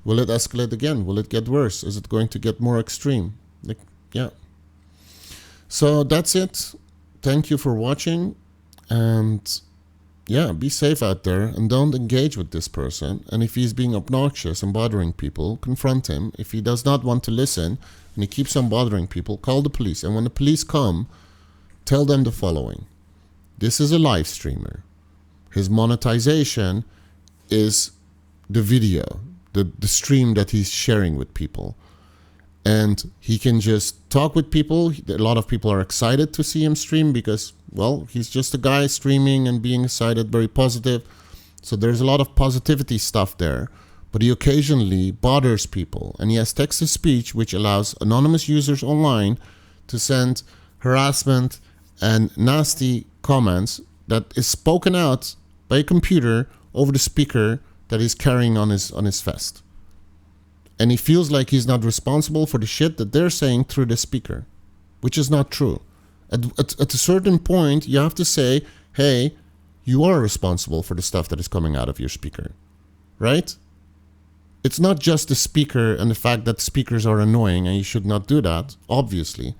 will it escalate again? Will it get worse? Is it going to get more extreme? Like, yeah. So that's it. Thank you for watching, and yeah, be safe out there and don't engage with this person. And if he's being obnoxious and bothering people, confront him. If he does not want to listen and he keeps on bothering people, call the police. And when the police come, tell them the following. This is a live streamer. His monetization is the video, the stream that he's sharing with people. And he can just talk with people. A lot of people are excited to see him stream because, well, he's just a guy streaming and being excited, very positive. So there's a lot of positivity stuff there. But he occasionally bothers people. And he has text-to-speech, which allows anonymous users online to send harassment and nasty comments that is spoken out by a computer over the speaker that he's carrying on his vest. And he feels like he's not responsible for the shit that they're saying through the speaker, which is not true. At a certain point, you have to say, hey, you are responsible for the stuff that is coming out of your speaker, right? It's not just the speaker and the fact that speakers are annoying and you should not do that, obviously.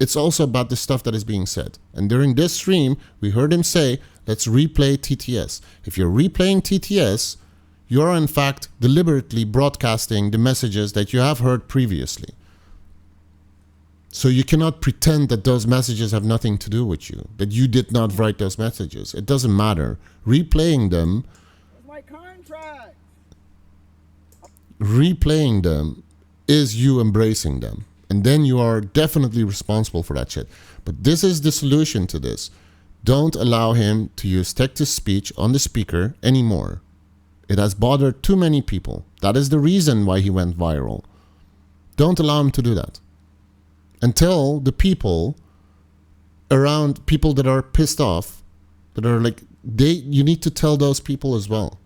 It's also about the stuff that is being said. And during this stream, we heard him say, let's replay TTS. If you're replaying TTS, you're in fact deliberately broadcasting the messages that you have heard previously. So you cannot pretend that those messages have nothing to do with you, that you did not write those messages. It doesn't matter. Replaying them, Where's my contract? replaying them is you embracing them. And then you are definitely responsible for that shit. But this is the solution to this. Don't allow him to use text-to-speech on the speaker anymore. It has bothered too many people. That is the reason why he went viral. Don't allow him to do that. And tell the people around, people that are pissed off, that are like, you need to tell those people as well.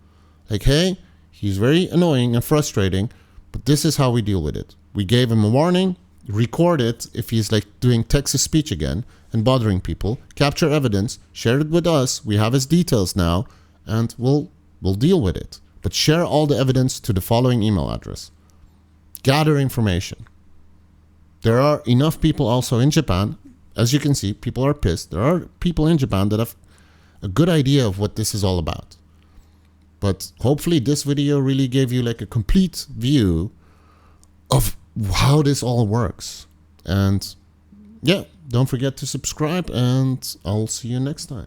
Like, hey, he's very annoying and frustrating, but this is how we deal with it. We gave him a warning. Record it if he's like doing text-to-speech again and bothering people. Capture evidence. Share it with us. We have his details now, and we'll deal with it. But share all the evidence to the following email address. Gather information. There are enough people also in Japan. As you can see, people are pissed. There are people in Japan that have a good idea of what this is all about. But hopefully this video really gave you like a complete view of how this all works. And yeah, don't forget to subscribe, and I'll see you next time.